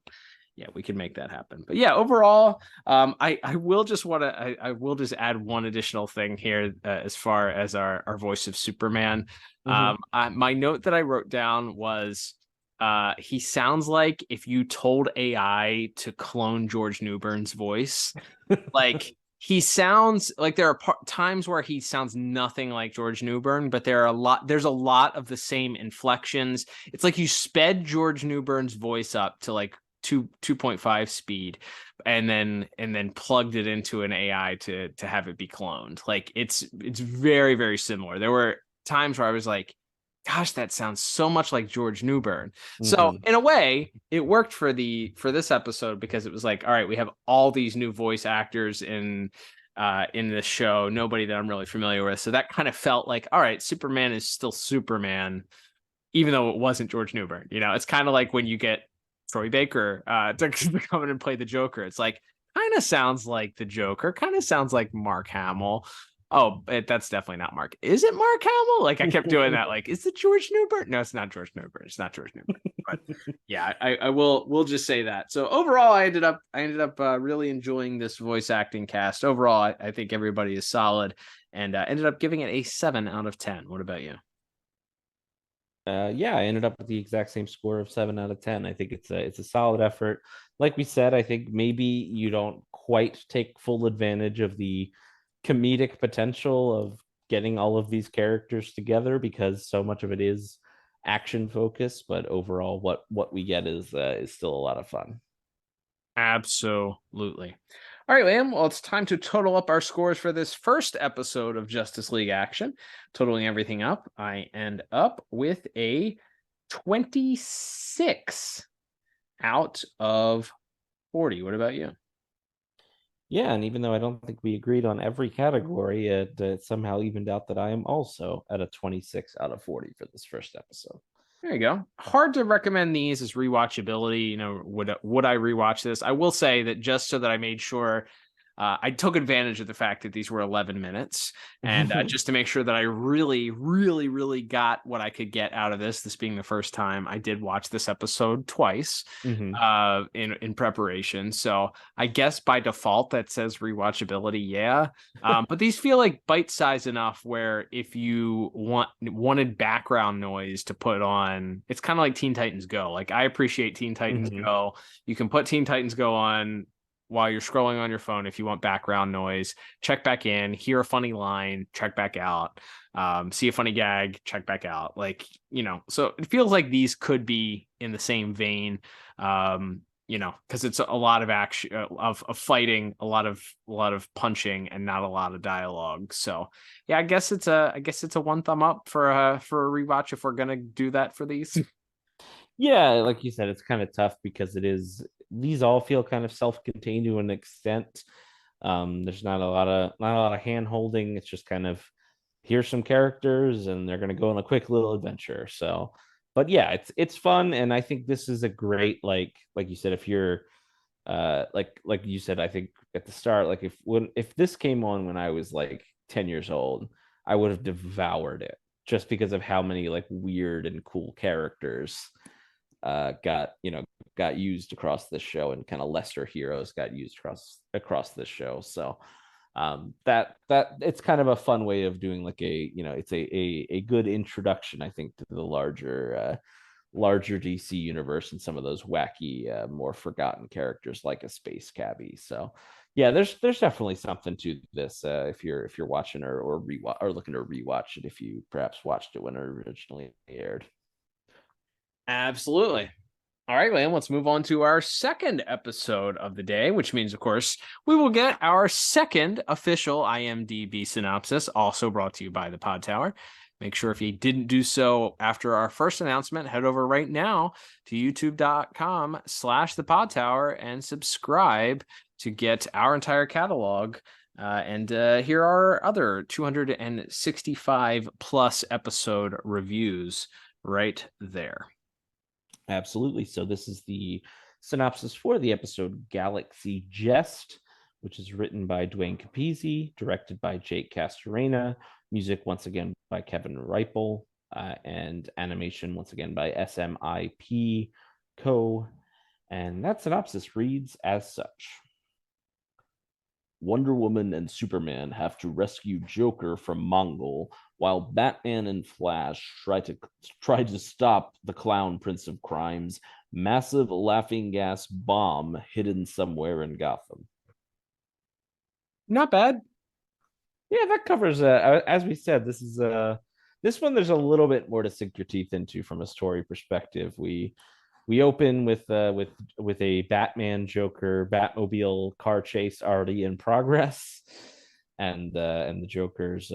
yeah, we can make that happen. But yeah, overall, I will just add one additional thing here as far as our voice of Superman. My note that I wrote down was he sounds like if you told AI to clone George Newbern's voice. Like, he sounds like there are times where he sounds nothing like George Newbern, but there's a lot of the same inflections. It's like you sped George Newbern's voice up to like 2.5 speed and then plugged it into an AI to have it be cloned. Like, it's very, very similar. There were times where I was like, gosh, that sounds so much like George Newbern. So in a way, it worked for this episode, because it was like, all right, we have all these new voice actors in this show, nobody that I'm really familiar with. So that kind of felt like, all right, Superman is still Superman, even though it wasn't George Newbern. It's kind of like when you get Troy Baker to come in and play the Joker. It's like, kind of sounds like the Joker, kind of sounds like Mark Hamill. Oh, that's definitely not Mark. Is it Mark Hamill? Like, I kept doing that. Like, is it George Newbern? No, it's not George Newbern. It's not George Newbern. But yeah, we'll just say that. So overall, I ended up really enjoying this voice acting cast. Overall, I think everybody is solid, and ended up giving it a 7 out of 10. What about you?
I ended up with the exact same score of 7 out of 10. I think it's a solid effort. Like we said, I think maybe you don't quite take full advantage of the comedic potential of getting all of these characters together, because so much of it is action focused. But overall, what we get is still a lot of fun.
Absolutely. All right, Liam. Well, it's time to total up our scores for this first episode of Justice League Action. Totaling everything up, I end up with a 26 out of 40. What about you?
Yeah, and even though I don't think we agreed on every category, it somehow evened out that I am also at a 26 out of 40 for this first episode.
There you go. Hard to recommend these as rewatchability. Would I rewatch this? I will say that just so that I made sure I took advantage of the fact that these were 11 minutes, and just to make sure that I really, really, really got what I could get out of this being the first time, I did watch this episode twice in preparation. So I guess by default that says rewatchability, yeah. But these feel like bite-sized enough where if you wanted background noise to put on, it's kind of like Teen Titans Go. Like, I appreciate Teen Titans Go. You can put Teen Titans Go on while you're scrolling on your phone if you want background noise. Check back in, hear a funny line, check back out, see a funny gag, check back out. Like, so it feels like these could be in the same vein. because it's a lot of action, of fighting, a lot of punching, and not a lot of dialogue. So yeah, I guess it's a one thumb up for a rewatch if we're gonna do that for these.
Yeah, like you said, it's kind of tough because these all feel kind of self-contained to an extent. There's not a lot of hand holding. It's just kind of, here's some characters and they're gonna go on a quick little adventure. So, but yeah, it's fun, and I think this is a great, like you said, if you're like you said, I think at the start, like if this came on when I was like 10 years old, I would have devoured it, just because of how many like weird and cool characters got used across this show, and kind of lesser heroes got used across this show. So that it's kind of a fun way of doing, like, it's a good introduction, I think, to the larger DC universe and some of those wacky, more forgotten characters like a Space Cabbie. So yeah, there's definitely something to this, if you're watching or rewatch, or looking to rewatch it, if you perhaps watched it when it originally aired.
Absolutely. All right, Liam, let's move on to our second episode of the day, which means, of course, we will get our second official IMDb synopsis, also brought to you by the Pod Tower. Make sure, if you didn't do so after our first announcement, head over right now to youtube.com/the Pod Tower and subscribe to get our entire catalog. And here are other 265 plus episode reviews right there.
Absolutely. So this is the synopsis for the episode Galaxy Jest, which is written by Dwayne Capizzi, directed by Jake Castorena, music once again by Kevin Reipel, and animation once again by SMIP Co. And that synopsis reads as such. Wonder Woman and Superman have to rescue Joker from Mongol, while Batman and Flash try to stop the Clown Prince of Crime's massive laughing gas bomb hidden somewhere in Gotham.
Not bad.
Yeah, that covers. As we said, this is this one. There's a little bit more to sink your teeth into from a story perspective. We open with a Batman Joker Batmobile car chase already in progress, and the Joker's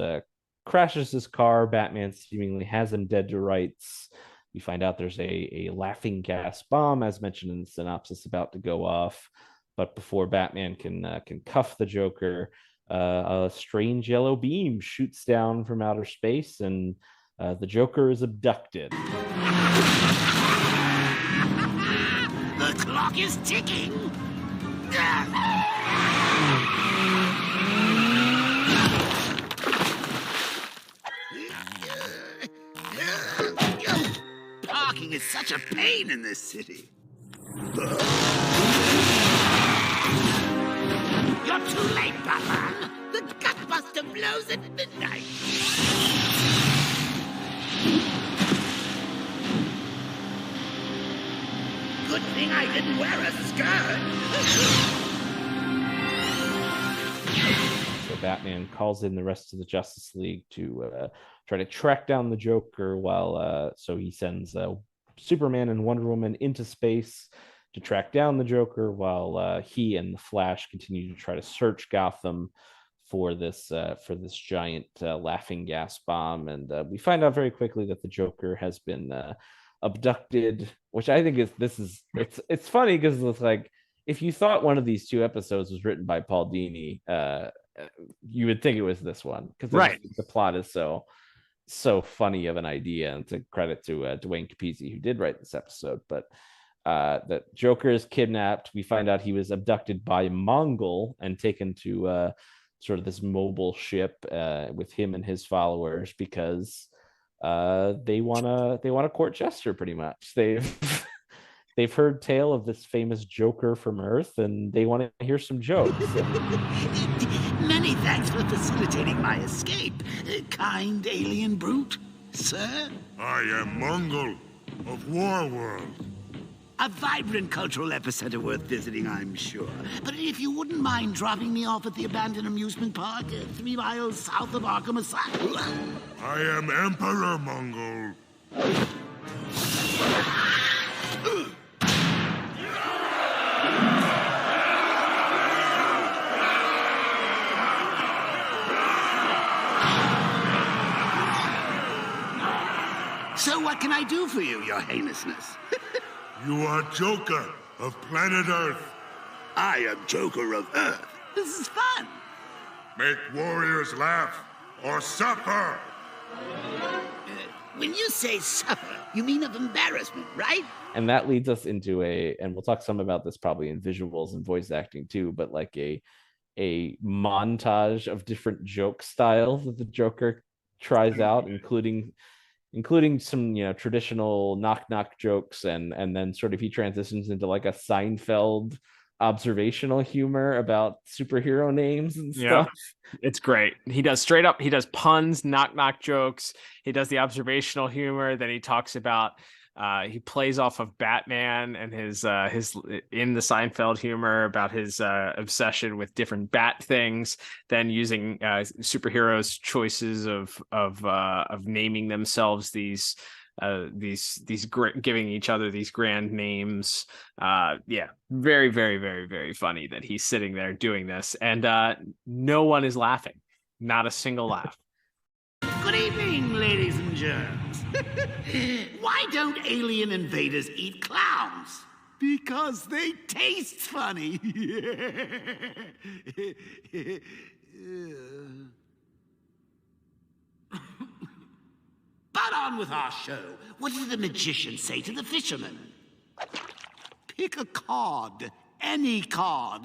crashes his car. Batman seemingly has him dead to rights. We find out there's a laughing gas bomb, as mentioned in the synopsis, about to go off. But before Batman can cuff the Joker, a strange yellow beam shoots down from outer space, and the Joker is abducted.
The clock is ticking. Parking is such a pain in this city. You're too late, Batman. The Gutbuster blows at midnight. Good thing I didn't wear a skirt.
So Batman calls in the rest of the Justice League to try to track down the Joker, while so he sends Superman and Wonder Woman into space to track down the Joker, while he and the Flash continue to try to search Gotham for this giant laughing gas bomb. And we find out very quickly that the Joker has been abducted, which I think it's funny because it's like, if you thought one of these two episodes was written by Paul Dini, you would think it was this one, because
right,
the plot is so funny of an idea, and to credit to Dwayne Capizzi, who did write this episode. But that Joker is kidnapped. We find out he was abducted by Mongol and taken to sort of this mobile ship with him and his followers, because they want to court Jester, pretty much. They've heard tale of this famous Joker from Earth, and they want to hear some jokes.
Many thanks for facilitating my escape, kind alien brute, sir.
I am Mongol of Warworld.
A vibrant cultural epicenter worth visiting, I'm sure. But if you wouldn't mind dropping me off at the abandoned amusement park 3 miles south of Arkham Asylum.
I am Emperor Mongol.
What can I do for you, your heinousness?
You are Joker of planet Earth.
I am Joker of Earth. This is fun.
Make warriors laugh or suffer.
When you say suffer, you mean of embarrassment, right?
And that leads us into and we'll talk some about this probably in visuals and voice acting too, but like a montage of different joke styles that the Joker tries out, including some traditional knock jokes, and then sort of he transitions into like a Seinfeld observational humor about superhero names and stuff.
It's great. He does puns, knock jokes. He does the observational humor. Then he talks about he plays off of Batman and his in the Seinfeld humor about his obsession with different bat things, then using superheroes' choices of naming themselves these giving each other these grand names. Very, very, very, very funny that he's sitting there doing this, and no one is laughing. Not a single laugh.
Good evening, ladies and germs. Why don't alien invaders eat clowns? Because they taste funny. But on with our show. What did the magician say to the fisherman? Pick a card. Any card.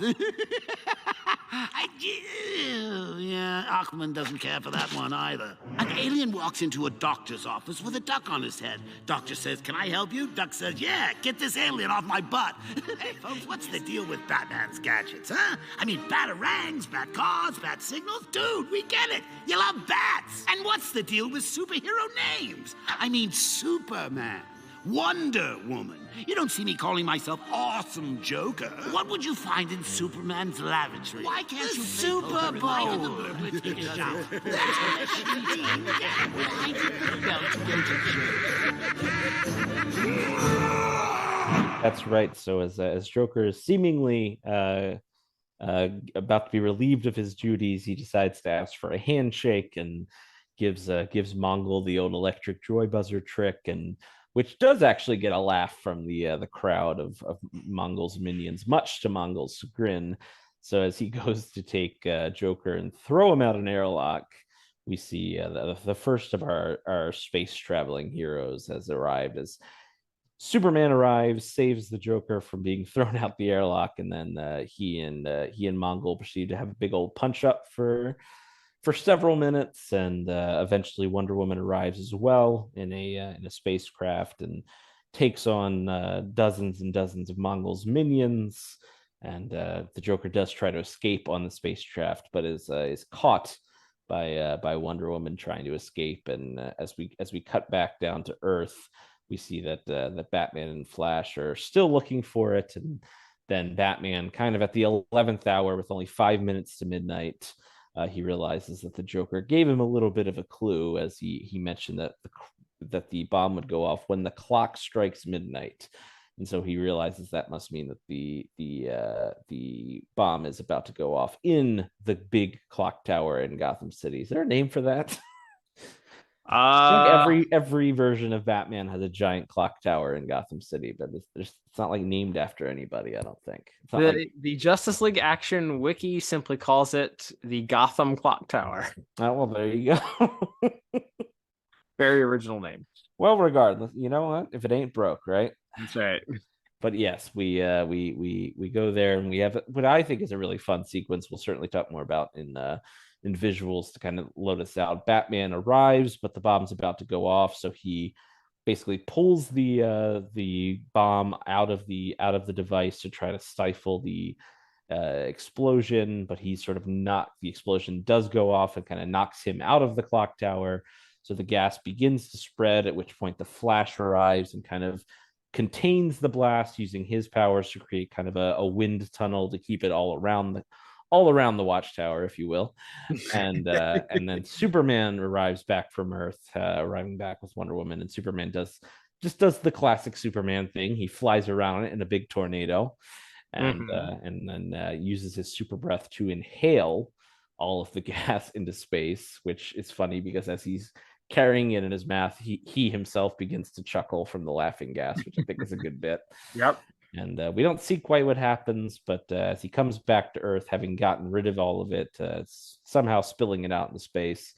Aquaman doesn't care for that one either. An alien walks into a doctor's office with a duck on his head. Doctor says, "Can I help you?" Duck says, "Yeah, get this alien off my butt." Hey, folks, what's the deal with Batman's gadgets, huh? I mean, batarangs, bat cars, bat signals. Dude, we get it. You love bats. And what's the deal with superhero names? I mean, Superman, Wonder Woman. You don't see me calling myself Awesome Joker. What would you find in Superman's lavatory? Why can't you Super Bowl?
That's right. So as Joker is seemingly about to be relieved of his duties, he decides to ask for a handshake and gives Mongol the old electric joy buzzer trick, and which does actually get a laugh from the crowd of Mongol's minions, much to Mongol's chagrin. So as he goes to take Joker and throw him out an airlock, we see the first of our space traveling heroes has arrived. As Superman arrives, saves the Joker from being thrown out the airlock, and then he and Mongol proceed to have a big old punch up for several minutes, and eventually Wonder Woman arrives as well in a spacecraft and takes on dozens and dozens of Mongol's minions. And the Joker does try to escape on the spacecraft, but is caught by Wonder Woman trying to escape. And as we cut back down to Earth, we see that Batman and Flash are still looking for it, and then Batman, kind of at the 11th hour with only 5 minutes to midnight, he realizes that the Joker gave him a little bit of a clue, as he mentioned that the bomb would go off when the clock strikes midnight, and so he realizes that must mean that the bomb is about to go off in the big clock tower in Gotham City. Is there a name for that? Every version of Batman has a giant clock tower in Gotham City, but it's not like named after anybody. I don't think.
The Justice League Action Wiki simply calls it the Gotham Clock Tower.
Oh, well, there you go.
Very original name.
Well, regardless, you know what? If it ain't broke, right?
That's right.
But yes, we go there, and we have what I think is a really fun sequence. We'll certainly talk more about in visuals to kind of load us out. Batman arrives, but the bomb's about to go off, so he basically pulls the bomb out of the device to try to stifle the explosion, but he's sort of not. The explosion does go off and kind of knocks him out of the clock tower, so the gas begins to spread, at which point the Flash arrives and kind of contains the blast using his powers to create kind of a wind tunnel to keep it all around the watchtower, if you will. And then Superman arrives back from Earth, arriving back with Wonder Woman, and Superman does the classic Superman thing. He flies around in a big tornado, and then uses his super breath to inhale all of the gas into space, which is funny because as he's carrying it in his mouth, he himself begins to chuckle from the laughing gas, which I think is a good bit.
Yep.
And we don't see quite what happens, but as he comes back to Earth, having gotten rid of all of it, somehow spilling it out into space,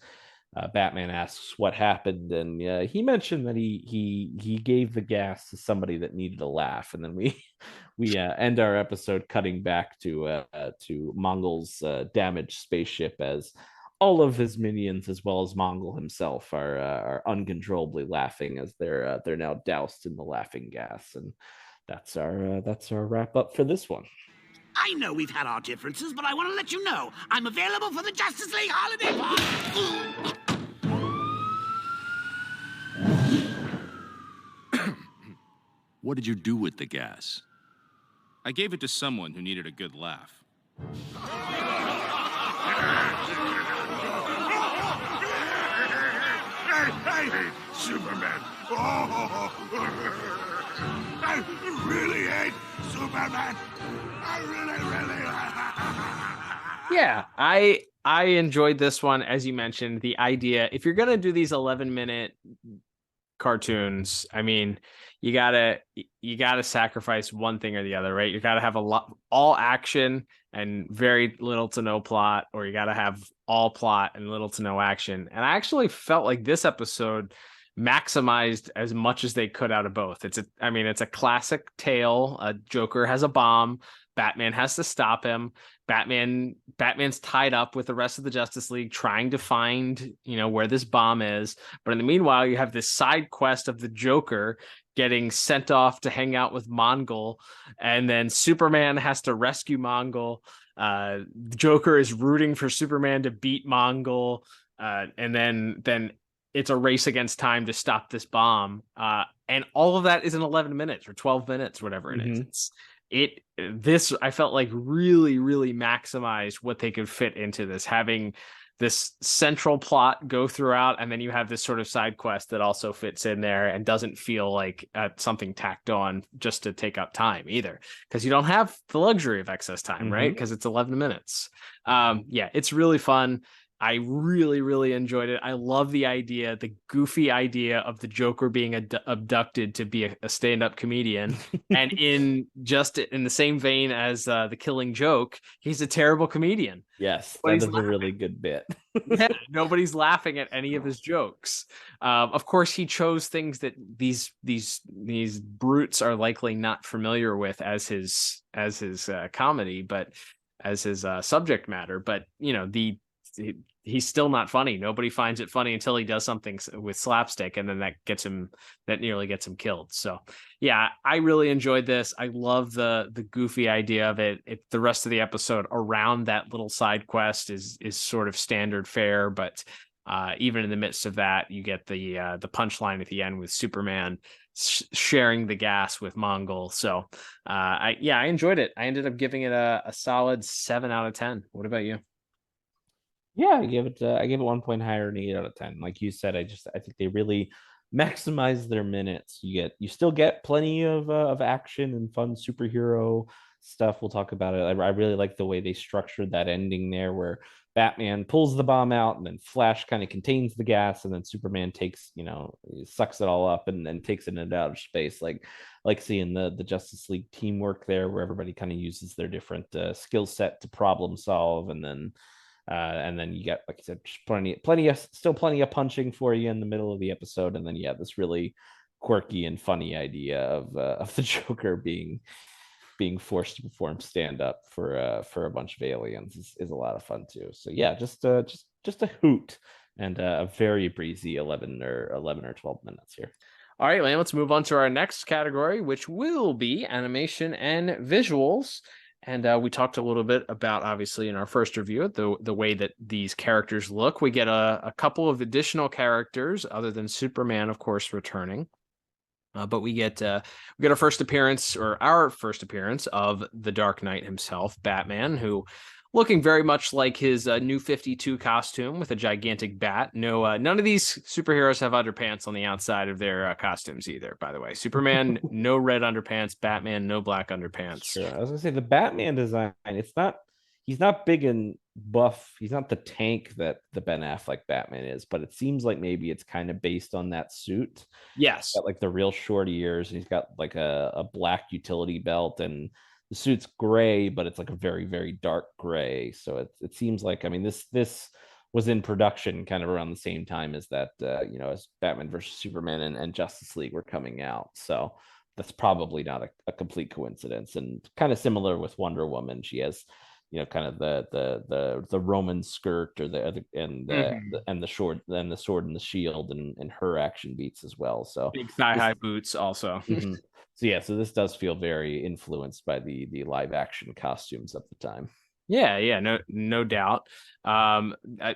Batman asks what happened, and he mentioned that he gave the gas to somebody that needed a laugh, and then we end our episode cutting back to Mongol's damaged spaceship as all of his minions, as well as Mongol himself, are uncontrollably laughing as they're now doused in the laughing gas, and that's our wrap up for this one.
I know we've had our differences, but I want to let you know I'm available for the Justice League holiday party.
What did you do with the gas? I gave it to someone who needed a good laugh.
Hey, Superman! Oh, I really hate Superman. I really.
Yeah, I enjoyed this one, as you mentioned. The idea, if you're gonna do these 11-minute cartoons, I mean, you gotta sacrifice one thing or the other, right? You gotta have all action and very little to no plot, or you gotta have all plot and little to no action. And I actually felt like this episode maximized as much as they could out of both. It's a classic tale. Joker has a bomb. Batman has to stop him. Batman's tied up with the rest of the Justice League trying to find, where this bomb is. But in the meanwhile, you have this side quest of the Joker getting sent off to hang out with Mongol, and then Superman has to rescue Mongol. Joker is rooting for Superman to beat Mongol, and then it's a race against time to stop this bomb. And all of that is in 11 minutes or 12 minutes, whatever it is. This I felt like really, really maximized what they could fit into this, having this central plot go throughout, and then you have this sort of side quest that also fits in there and doesn't feel like something tacked on just to take up time either, because you don't have the luxury of excess time, right? Because it's 11 minutes. Yeah, it's really fun. I really, really enjoyed it. I love the goofy idea of the Joker being abducted to be a stand-up comedian. And in the same vein as the Killing Joke, he's a terrible comedian.
Yes, that is a really good bit.
Yeah, nobody's laughing at any of his jokes. Of course, he chose things that these brutes are likely not familiar with as his comedy, but as his subject matter. But he's still not funny. Nobody finds it funny until he does something with slapstick, and then that nearly gets him killed. So yeah, I really enjoyed this. I love the goofy idea of it. The rest of the episode around that little side quest is sort of standard fare, but even in the midst of that, you get the punchline at the end with Superman sharing the gas with Mongol. So I enjoyed it. I ended up giving it a solid 7 out of 10. What about you?
Yeah, I gave it 1 point higher than 8 out of 10. Like you said, I think they really maximize their minutes. You still get plenty of action and fun superhero stuff. We'll talk about it. I really like the way they structured that ending there, where Batman pulls the bomb out and then Flash kind of contains the gas, and then Superman takes, sucks it all up and then takes it into outer space. Like seeing the Justice League teamwork there, where everybody kind of uses their different skill set to problem solve, and then you get, like I said, plenty of punching for you in the middle of the episode, and then this really quirky and funny idea of the Joker being forced to perform stand up for a bunch of aliens is a lot of fun too. So yeah, just a hoot, and a very breezy 11 or 12 minutes here.
All right, Liam, let's move on to our next category, which will be animation and visuals. And we talked a little bit about, obviously, in our first review, the way that these characters look. We get a couple of additional characters, other than Superman, of course, returning. But we get our first appearance of the Dark Knight himself, Batman, who looking very much like his New 52 costume with a gigantic bat. None of these superheroes have underpants on the outside of their costumes either, by the way. Superman, no red underpants. Batman, no black underpants.
Sure. I was gonna say the Batman design, he's not big in buff. He's not the tank that the Ben Affleck Batman is, but it seems like maybe it's kind of based on that suit.
Yes.
Got like the real short ears. He's got like a black utility belt, and the suit's gray, but it's like a very, very dark gray. So it seems like, I mean, this was in production kind of around the same time as that, as Batman versus Superman and Justice League were coming out. So that's probably not a complete coincidence. And kind of similar with Wonder Woman, she has, kind of the Roman skirt or the sword and the shield and her action beats as well. So
big thigh-high boots also.
So this does feel very influenced by the live action costumes of the time.
Yeah, no doubt.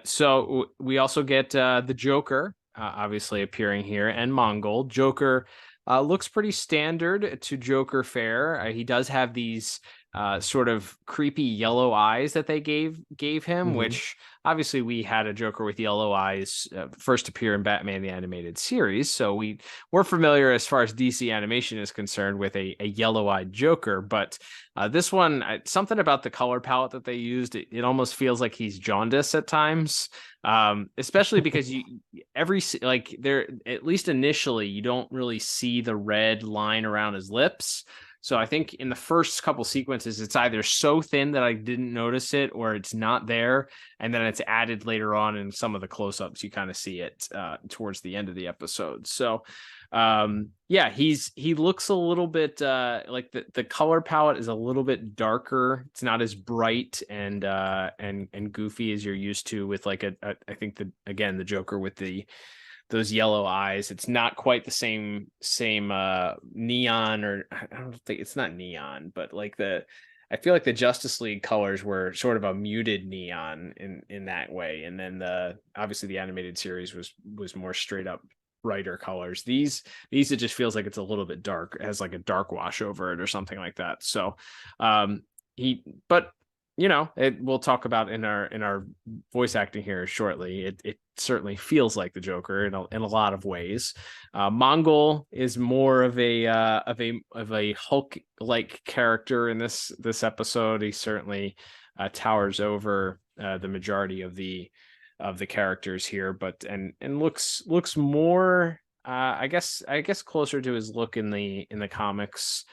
So we also get the Joker obviously appearing here, and Mongol. Joker looks pretty standard to Joker fare. He does have these sort of creepy yellow eyes that they gave him, which obviously we had a Joker with yellow eyes first appear in Batman the Animated Series, so we're familiar as far as DC animation is concerned with a yellow-eyed Joker. But this one, something about the color palette that they used, it almost feels like he's jaundiced at times, especially because there, at least initially, you don't really see the red line around his lips. So I think in the first couple sequences, it's either so thin that I didn't notice it, or it's not there, and then it's added later on in some of the close-ups. You kind of see it towards the end of the episode. So, he looks a little bit like the color palette is a little bit darker. It's not as bright and goofy as you're used to with like I think the Joker with those yellow eyes. It's not quite the same neon, or I don't think it's not neon, but like I feel like the Justice League colors were sort of a muted neon in that way. And then obviously the animated series was more straight up brighter colors. These it just feels like it's a little bit dark. It has like a dark wash over it or something like that. So we'll talk about in our voice acting here shortly. It certainly feels like the Joker in a lot of ways. Mongol is more of a Hulk-like character in this episode. He certainly towers over the majority of the characters here, but and looks more I guess closer to his look in the comics.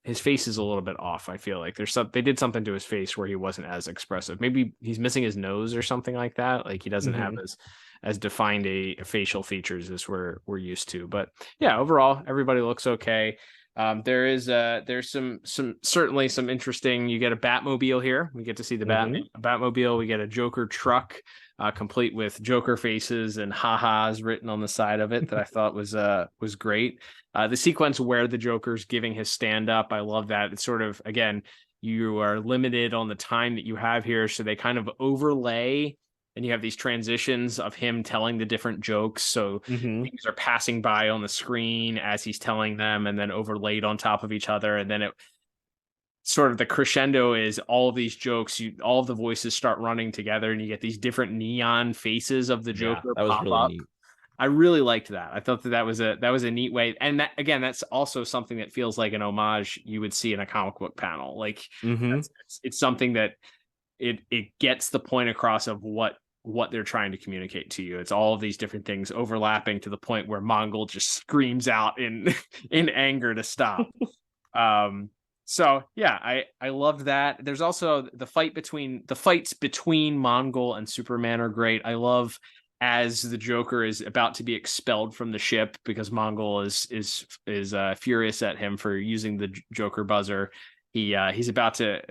His face is a little bit off. I feel like they did something to his face where he wasn't as expressive. Maybe he's missing his nose or something like that. Like he doesn't have as defined a facial features as we're used to. But yeah, overall, everybody looks okay. There's certainly some interesting. You get a Batmobile here. We get to see the Batmobile. We get a Joker truck, complete with Joker faces and ha-has written on the side of it that I thought was great. The sequence where the Joker's giving his stand-up, I love that. It's sort of, again, you are limited on the time that you have here, so they kind of overlay, and you have these transitions of him telling the different jokes. So things are passing by on the screen as he's telling them, and then overlaid on top of each other. And then it sort of the crescendo is all of these jokes, all of the voices start running together, and you get these different neon faces of the Joker
that was
pop
really
up.
neat.
I really liked that. I thought that was a neat way. And that, again, that's also something that feels like an homage you would see in a comic book panel. Like it's something that it gets the point across of what they're trying to communicate to you. It's all of these different things overlapping to the point where Mongol just screams out in anger to stop. So yeah, I loved that. There's also the fights between Mongol and Superman are great. I love as the Joker is about to be expelled from the ship because Mongol is furious at him for using the Joker buzzer. He's about to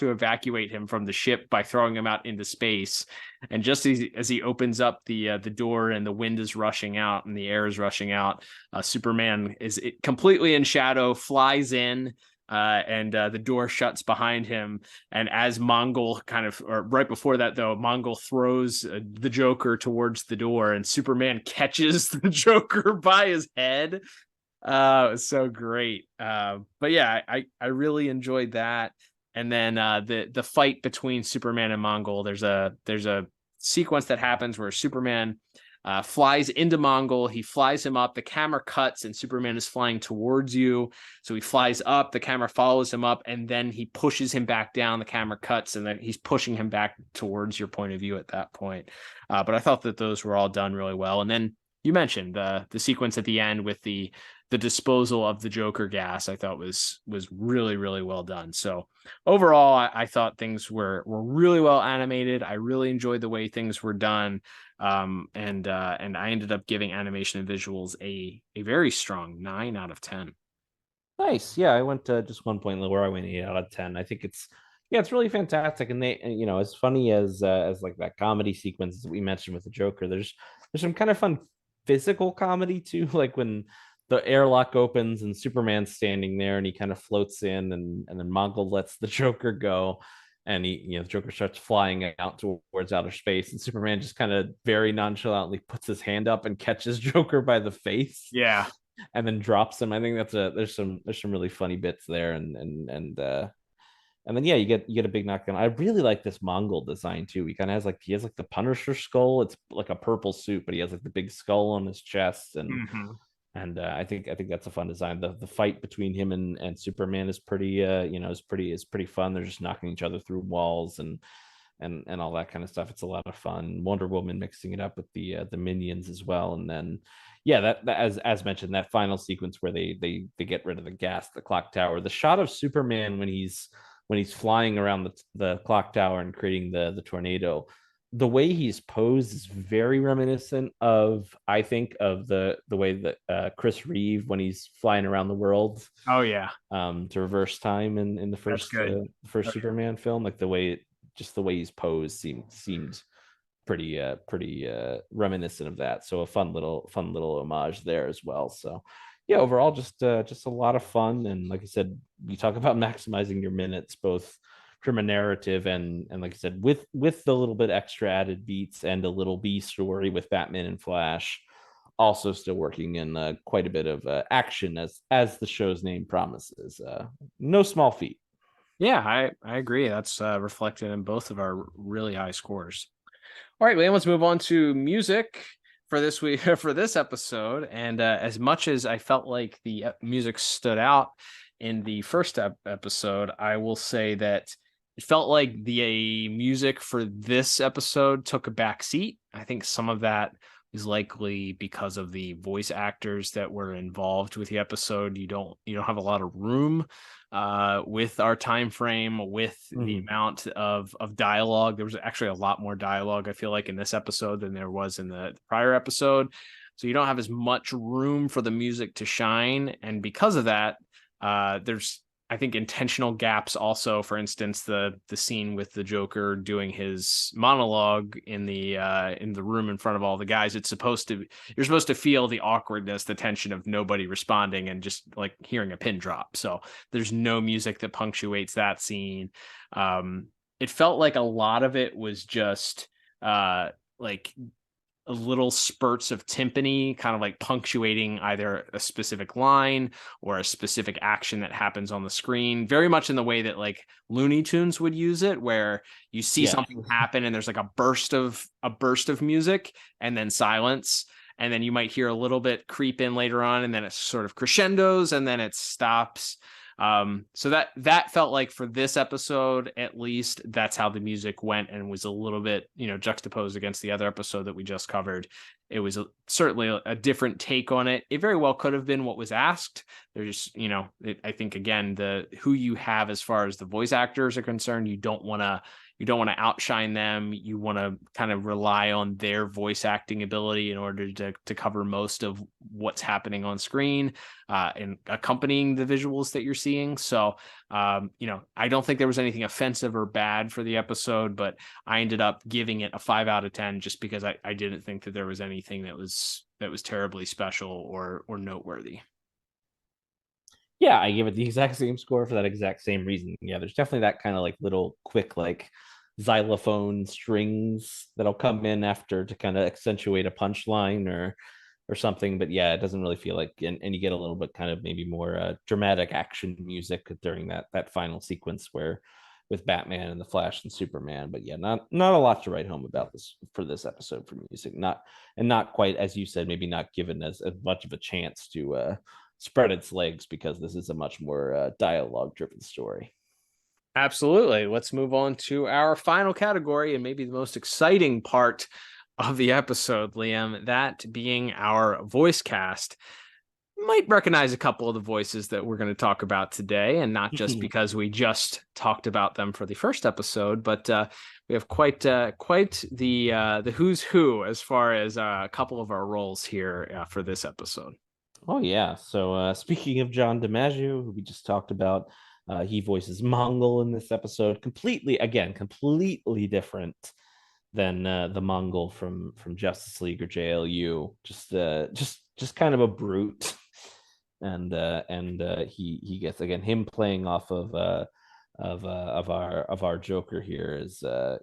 evacuate him from the ship by throwing him out into space. And just as he opens up the door and the wind is rushing out and the air is rushing out, Superman is completely in shadow, flies in. And the door shuts behind him. And as Mongol or right before that, though, Mongol throws the Joker towards the door, and Superman catches the Joker by his head. It was so great. But yeah, I really enjoyed that. And then the fight between Superman and Mongol, there's a sequence that happens where Superman flies into Mongol. He flies him up. The camera cuts and Superman is flying towards you. So he flies up, the camera follows him up, and then he pushes him back down. The camera cuts and then he's pushing him back towards your point of view at that point. But I thought that those were all done really well. And then you mentioned the sequence at the end with the disposal of the Joker gas, I thought was really, really well done. So overall, I thought things were really well animated. I really enjoyed the way things were done. And I ended up giving animation and visuals a very strong 9 out of 10.
Nice. Yeah, I went just 1 point lower. I went 8 out of 10. I think it's really fantastic. And they, you know, as funny as like that comedy sequence that we mentioned with the Joker, there's some kind of fun physical comedy too, like when the airlock opens and Superman's standing there and he kind of floats in, and then Mongol lets the Joker go, and the Joker starts flying out towards outer space, and Superman just kind of very nonchalantly puts his hand up and catches Joker by the face, and then drops him. I think there's some really funny bits there, and then you get a big knockdown. I really like this Mongol design too. He has the Punisher skull. It's like a purple suit, but he has like the big skull on his chest, and I think that's a fun design. The fight between him and Superman is pretty is pretty fun. They're just knocking each other through walls and all that kind of stuff. It's a lot of fun. Wonder Woman mixing it up with the minions as well. And then that as mentioned, that final sequence where they get rid of the gas, the clock tower, the shot of Superman when he's flying around the clock tower and creating the tornado. The way he's posed is very reminiscent of, I think, of the way that Chris Reeve when he's flying around the world.
Oh yeah.
To reverse time in the first Superman film, like the way he's posed seemed pretty reminiscent of that. So a fun little homage there as well. So yeah, overall just a lot of fun. And like I said, you talk about maximizing your minutes, both from a narrative and like I said, with the little bit extra added beats and a little B story with Batman and Flash, also still working in quite a bit of action as the show's name promises. No small feat.
Yeah, I agree. That's reflected in both of our really high scores. All right, well, let's move on to music for this week for this episode. And as much as I felt like the music stood out in the first episode, I will say that it felt like the music for this episode took a back seat. I think some of that is likely because of the voice actors that were involved with the episode. You don't have a lot of room with our time frame, with the amount of dialogue. There was actually a lot more dialogue, I feel like, in this episode than there was in the prior episode. So you don't have as much room for the music to shine. And because of that, there's, I think, intentional gaps also. For instance, the scene with the Joker doing his monologue in the room in front of all the guys. You're supposed to feel the awkwardness, the tension of nobody responding and just like hearing a pin drop. So there's no music that punctuates that scene. It felt like a lot of it was just like a little spurts of timpani, kind of like punctuating either a specific line or a specific action that happens on the screen, very much in the way that like Looney Tunes would use it, where you see something happen and there's like a burst of music and then silence. And then you might hear a little bit creep in later on, and then it sort of crescendos and then it stops. So that felt like, for this episode at least, that's how the music went, and was a little bit, juxtaposed against the other episode that we just covered. It was certainly a different take on it. It very well could have been what was asked. There's, I think, again, who you have as far as the voice actors are concerned, you don't want to outshine them. You want to kind of rely on their voice acting ability in order to cover most of what's happening on screen and accompanying the visuals that you're seeing. So, I don't think there was anything offensive or bad for the episode, but I ended up giving it a 5 out of 10 just because I didn't think that there was anything that was terribly special or noteworthy.
Yeah, I give it the exact same score for that exact same reason. Yeah, there's definitely that kind of like little quick like xylophone strings that'll come in after to kind of accentuate a punchline or something. But yeah, it doesn't really feel like, and you get a little bit kind of maybe more dramatic action music during that final sequence where with Batman and the Flash and Superman. But yeah, not a lot to write home about this for this episode for music. Not quite, as you said, maybe not given as much of a chance to spread its legs, because this is a much more dialogue driven story.
Absolutely. Let's move on to our final category, and maybe the most exciting part of the episode, Liam, that being our voice cast. You might recognize a couple of the voices that we're going to talk about today, and not just because we just talked about them for the first episode, but we have quite the who's who as far as a couple of our roles here for this episode.
Oh yeah. So speaking of John DiMaggio, who we just talked about, he voices Mongol in this episode. Completely different than the Mongol from Justice League or JLU. Just kind of a brute. And he gets, again, him playing off of our Joker here is a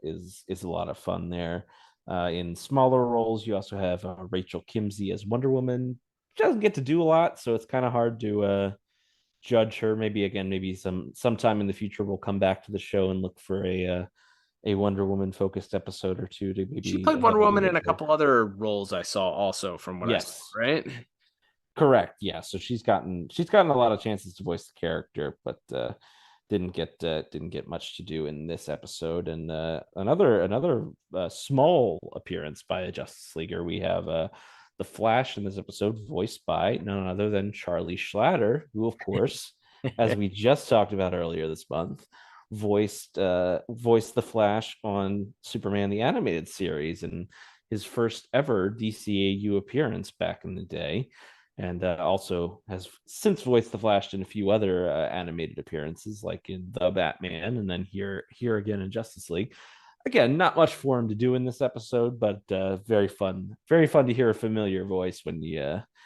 lot of fun there. In smaller roles, you also have Rachel Kimsey as Wonder Woman. She doesn't get to do a lot, so it's kind of hard to judge her. Maybe sometime in the future we'll come back to the show and look for a Wonder Woman focused episode or two to maybe.
She played Wonder Woman in a couple other roles I saw also, from what I saw, right?
Correct. Yeah. So she's gotten a lot of chances to voice the character, but didn't get much to do in this episode. And another small appearance by a Justice Leaguer. We have the Flash in this episode, voiced by none other than Charlie Schlatter, who, of course, as we just talked about earlier this month, voiced the Flash on Superman the Animated Series in his first ever DCAU appearance back in the day, and also has since voiced the Flash in a few other animated appearances, like in The Batman, and then here again in Justice League. Again, not much for him to do in this episode, but very fun to hear a familiar voice when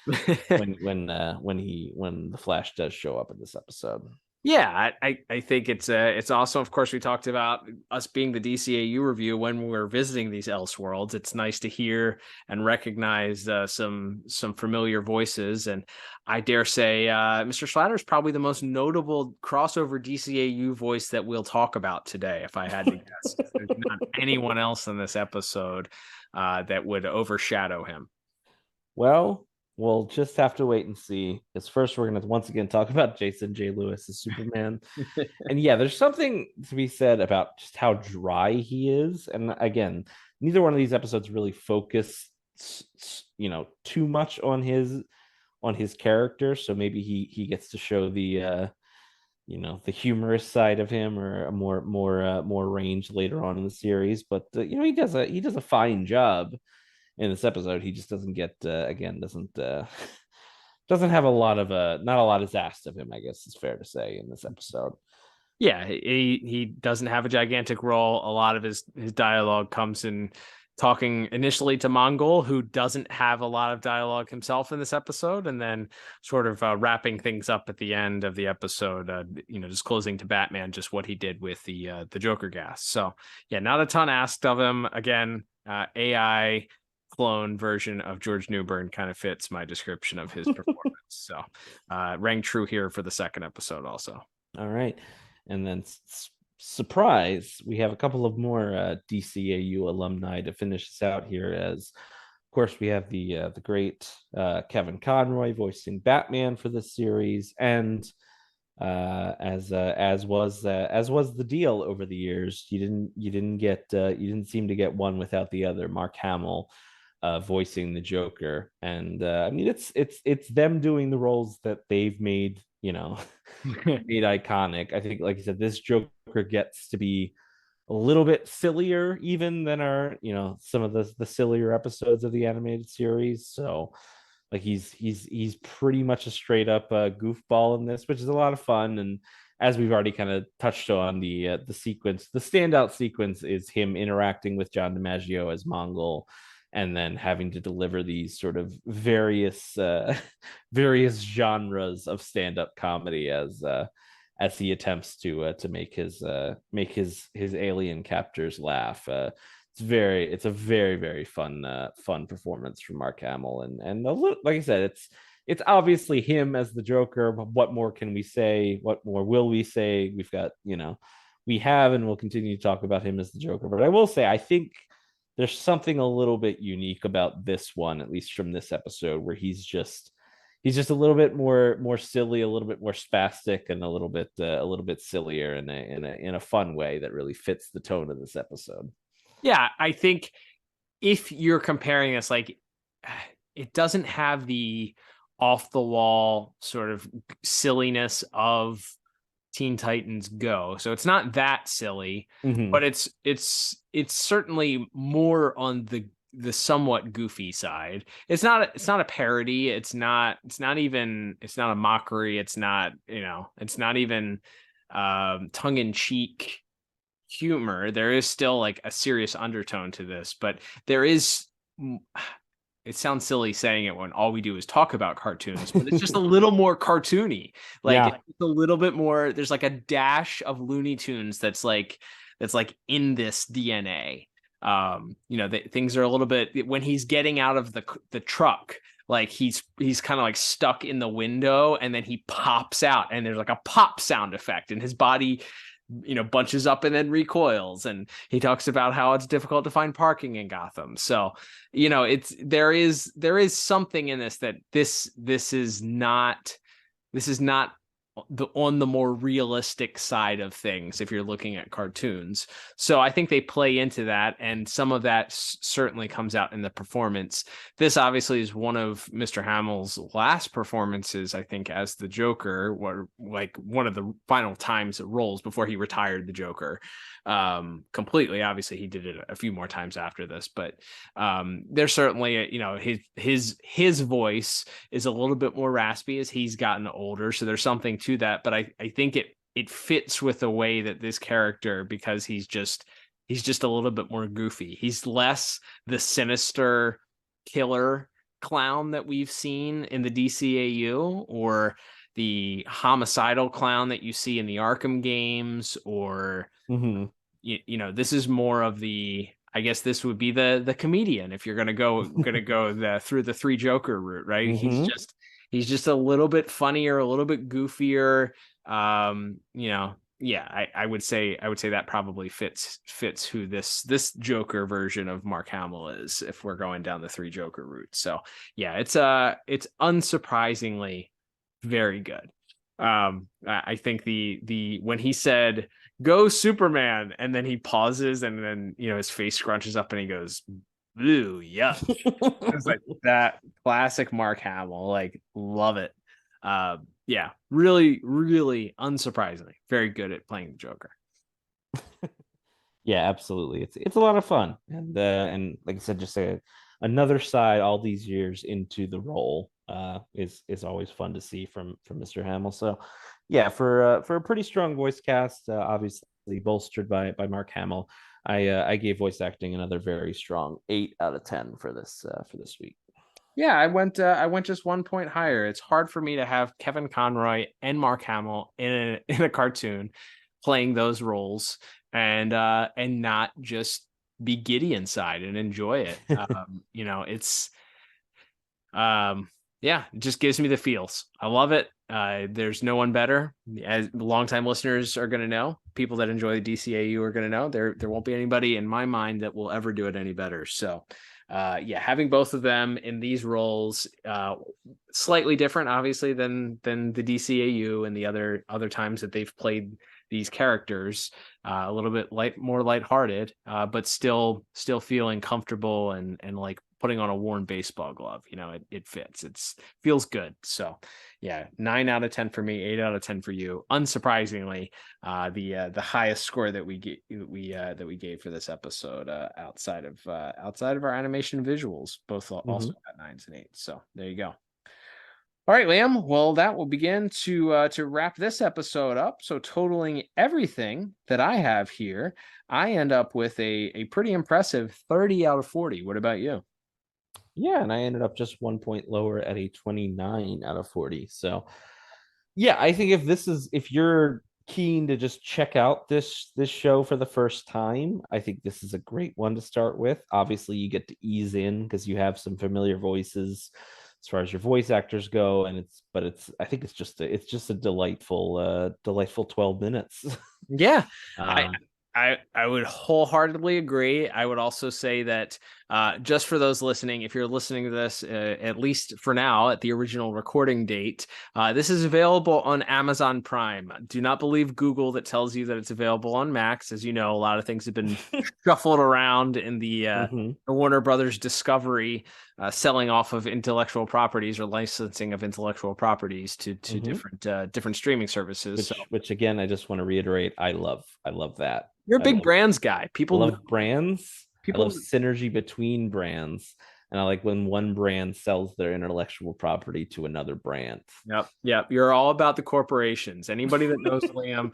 when the Flash does show up in this episode.
Yeah, I think it's awesome. Of course, we talked about us being the DCAU review when we're visiting these Elseworlds. It's nice to hear and recognize some familiar voices, and I dare say Mr. Schlatter is probably the most notable crossover DCAU voice that we'll talk about today, if I had to guess. There's not anyone else in this episode that would overshadow him.
Well, we'll just have to wait and see. Because first, we're going to once again talk about Jason J. Lewis as Superman. And yeah, there's something to be said about just how dry he is. And again, neither one of these episodes really focus, too much on his character. So maybe he gets to show the the humorous side of him, or a more range later on in the series. But he does a fine job in this episode. He just doesn't get doesn't have a lot of not a lot is asked of him, I guess it's fair to say, in this episode.
Yeah, he doesn't have a gigantic role. A lot of his dialogue comes in talking initially to Mongol, who doesn't have a lot of dialogue himself in this episode, and then sort of wrapping things up at the end of the episode, disclosing to Batman just what he did with the Joker gas. So yeah, not a ton asked of him. Again, AI clone version of George Newbern kind of fits my description of his performance. So rang true here for the second episode also.
All right. And then surprise, we have a couple of more DCAU alumni to finish this out here, as of course we have the great Kevin Conroy voicing Batman for this series, and as was the deal over the years, you didn't seem to get one without the other. Mark Hamill voicing the Joker, and I mean it's them doing the roles that they've made made iconic. I think, like you said, this Joker gets to be a little bit sillier even than our some of the sillier episodes of the animated series. So like he's pretty much a straight up goofball in this, which is a lot of fun. And as we've already kind of touched on, the standout sequence is him interacting with John DiMaggio as Mongol, and then having to deliver these sort of various genres of stand-up comedy as he attempts to make his alien captors laugh. It's a very, very fun performance from Mark Hamill, and a little, like I said, it's obviously him as the Joker, but what more can we say? What more will we say? We've got we have and will continue to talk about him as the Joker. But I will say, I think there's something a little bit unique about this one, at least from this episode, where he's just a little bit more silly, a little bit more spastic, and a little bit sillier in a fun way that really fits the tone of this episode.
Yeah, I think if you're comparing this, like, it doesn't have the off the wall sort of silliness of Teen Titans Go, so it's not that silly, but it's certainly more on the somewhat goofy side. It's not a parody. It's not a mockery. It's not even tongue-in-cheek humor. There is still like a serious undertone to this, but there is. It sounds silly saying it when all we do is talk about cartoons, but it's just a little more cartoony. Like it's a little bit more. There's like a dash of Looney Tunes that's like in this DNA. Things are a little bit when he's getting out of the truck, like he's kind of like stuck in the window, and then he pops out, and there's like a pop sound effect, and his body bunches up and then recoils, and he talks about how it's difficult to find parking in Gotham. So there is something in this that this is not on the more realistic side of things if you're looking at cartoons. So I think they play into that, and some of that certainly comes out in the performance. This obviously is one of Mr. Hamill's last performances, I think, as the Joker, or like one of the final times it rolls before he retired the Joker completely. Obviously he did it a few more times after this, but there's certainly his voice is a little bit more raspy as he's gotten older, so there's something to that. But I think it fits with the way that this character, because he's just a little bit more goofy. He's less the sinister killer clown that we've seen in the DCAU, or the homicidal clown that you see in the Arkham games, or this is more of the, I guess this would be the comedian if you're gonna go through the three Joker route, right? He's just a little bit funnier, a little bit goofier. I would say that probably fits who this Joker version of Mark Hamill is, if we're going down the three Joker route. So yeah, it's unsurprisingly very good. I think the when he said "Go Superman," and then he pauses, and then his face scrunches up and he goes, "Ooh, yuck." It's like that classic Mark Hamill. Like, love it. Yeah, really, really unsurprisingly very good at playing the Joker.
Yeah, absolutely. It's a lot of fun, and like I said, just another side all these years into the role is always fun to see from Mr. Hamill. So yeah, for a pretty strong voice cast, obviously bolstered by Mark Hamill, I gave voice acting another very strong 8 out of 10 for this week.
Yeah, I went just 1 point higher. It's hard for me to have Kevin Conroy and Mark Hamill in a cartoon playing those roles and not just be giddy inside and enjoy it. It just gives me the feels. I love it. There's no one better. As longtime listeners are going to know, people that enjoy the DCAU are going to know, there won't be anybody in my mind that will ever do it any better. So having both of them in these roles, slightly different obviously than the DCAU and the other times that they've played these characters, a little bit more lighthearted, but still feeling comfortable and like putting on a worn baseball glove. It fits. Feels good. So yeah, 9 out of 10 for me, 8 out of 10 for you. Unsurprisingly, the highest score that we gave for this episode, outside of our animation visuals, both also got 9s and 8s. So there you go. All right, Liam. Well, that will begin to wrap this episode up. So totaling everything that I have here, I end up with a pretty impressive 30 out of 40. What about you?
Yeah, and I ended up just 1 point lower at a 29 out of 40. So yeah, I think if you're keen to just check out this show for the first time, I think this is a great one to start with. Obviously, you get to ease in because you have some familiar voices, as far as your voice actors go, and I think it's just a delightful 12 minutes.
Yeah. I would wholeheartedly agree. I would also say that just for those listening, if you're listening to this, at least for now, at the original recording date, this is available on Amazon Prime. Do not believe Google that tells you that it's available on Max. As you know, a lot of things have been shuffled around in the Warner Brothers Discovery selling off of intellectual properties or licensing of intellectual properties to different streaming services.
Which again, I just want to reiterate, I love that.
You're a big brands guy. People
love brands. I love synergy between brands. And I like when one brand sells their intellectual property to another brand.
Yep. You're all about the corporations. Anybody that knows Liam,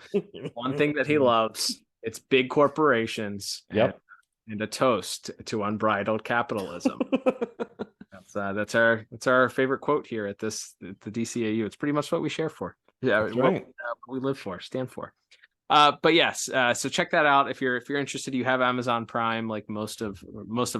one thing that he loves, it's big corporations.
Yep.
And a toast to unbridled capitalism. That's our favorite quote here at the DCAU. It's pretty much what we share for. Yeah, what we live for, stand for. But yes, so check that out if you're interested. You have Amazon Prime, like most of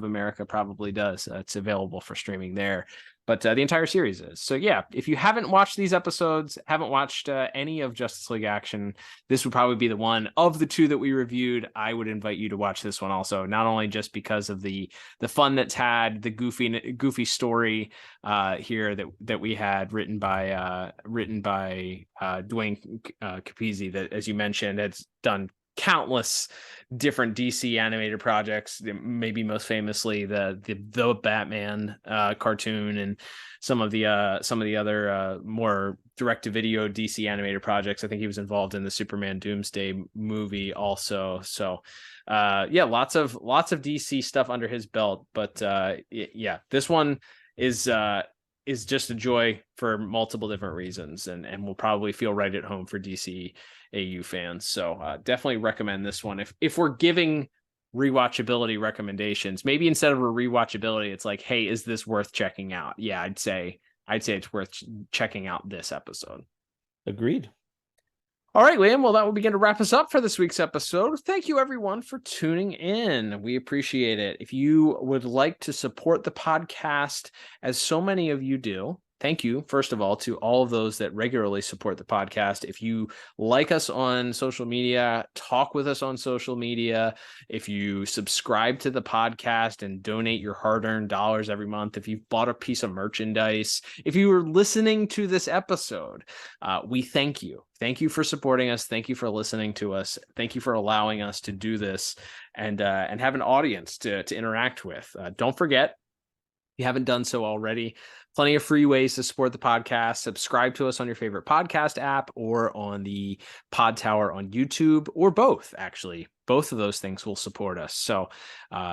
America probably does. It's available for streaming there, but the entire series is. So yeah, if you haven't watched these episodes, haven't watched any of Justice League Action, this would probably be the one of the two that we reviewed. I would invite you to watch this one also, not only just because of the fun that's had, the goofy story here that we had written by Dwayne Capizzi, that, as you mentioned, has done countless different DC animated projects, maybe most famously the Batman cartoon, and some of the other more direct to video DC animated projects. I think he was involved in the Superman Doomsday movie also. So lots of DC stuff under his belt, but this one is just a joy for multiple different reasons, and will probably feel right at home for DCAU fans. So definitely recommend this one. If we're giving rewatchability recommendations, maybe instead of a rewatchability, it's like, hey, is this worth checking out? Yeah, I'd say it's worth checking out this episode.
Agreed.
All right, Liam. Well, that will begin to wrap us up for this week's episode. Thank you, everyone, for tuning in. We appreciate it. If you would like to support the podcast, as so many of you do, thank you, first of all, to all of those that regularly support the podcast. If you like us on social media, talk with us on social media. If you subscribe to the podcast and donate your hard-earned dollars every month, if you've bought a piece of merchandise, if you were listening to this episode, we thank you. Thank you for supporting us. Thank you for listening to us. Thank you for allowing us to do this and have an audience to interact with. Don't forget, if you haven't done so already, plenty of free ways to support the podcast. Subscribe to us on your favorite podcast app or on the Pod Tower on YouTube, or both, actually. Both of those things will support us. So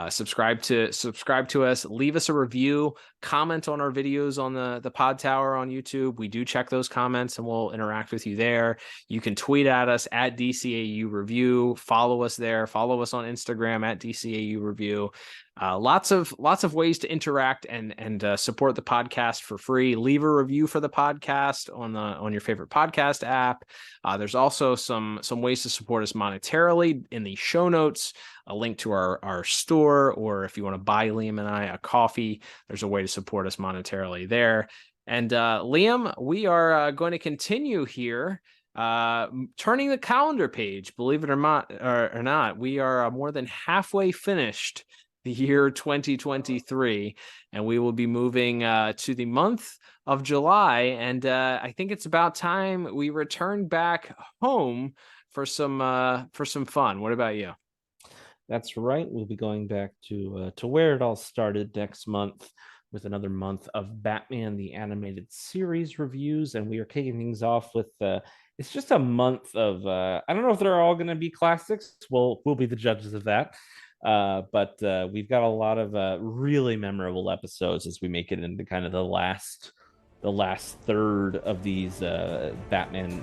subscribe to us, leave us a review, comment on our videos on the Pod Tower on YouTube. We do check those comments and we'll interact with you there. You can tweet at us at DCAU Review. Follow us there. Follow us on Instagram at DCAU Review. Lots of ways to interact and support the podcast for free. Leave a review for the podcast on your favorite podcast app. There's also some ways to support us monetarily in the show notes, a link to our store, or if you want to buy Liam and I a coffee, there's a way to support us monetarily there. And Liam, we are going to continue here, turning the calendar page. Believe it or not, we are more than halfway finished the year 2023, and we will be moving to the month of July, and I think it's about time we return back home for some fun. What about you?
That's right. We'll be going back to where it all started next month, with another month of Batman the Animated Series reviews, and we are kicking things off with it's just a month of I don't know if they're all going to be classics. We'll be the judges of that. But we've got a lot of really memorable episodes as we make it into kind of the last third of these Batman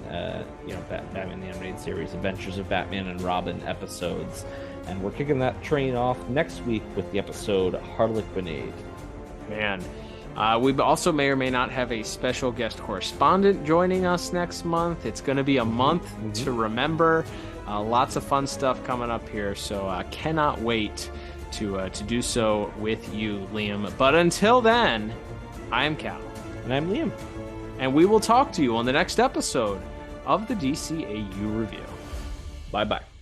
Batman the Animated Series, Adventures of Batman and Robin episodes, and we're kicking that train off next week with the episode Harlequinade.
Man, we also may or may not have a special guest correspondent joining us next month. It's going to be a month to remember. Lots of fun stuff coming up here, so cannot wait to do so with you, Liam. But until then, I am Cal.
And I'm Liam.
And we will talk to you on the next episode of the DCAU Review. Bye-bye.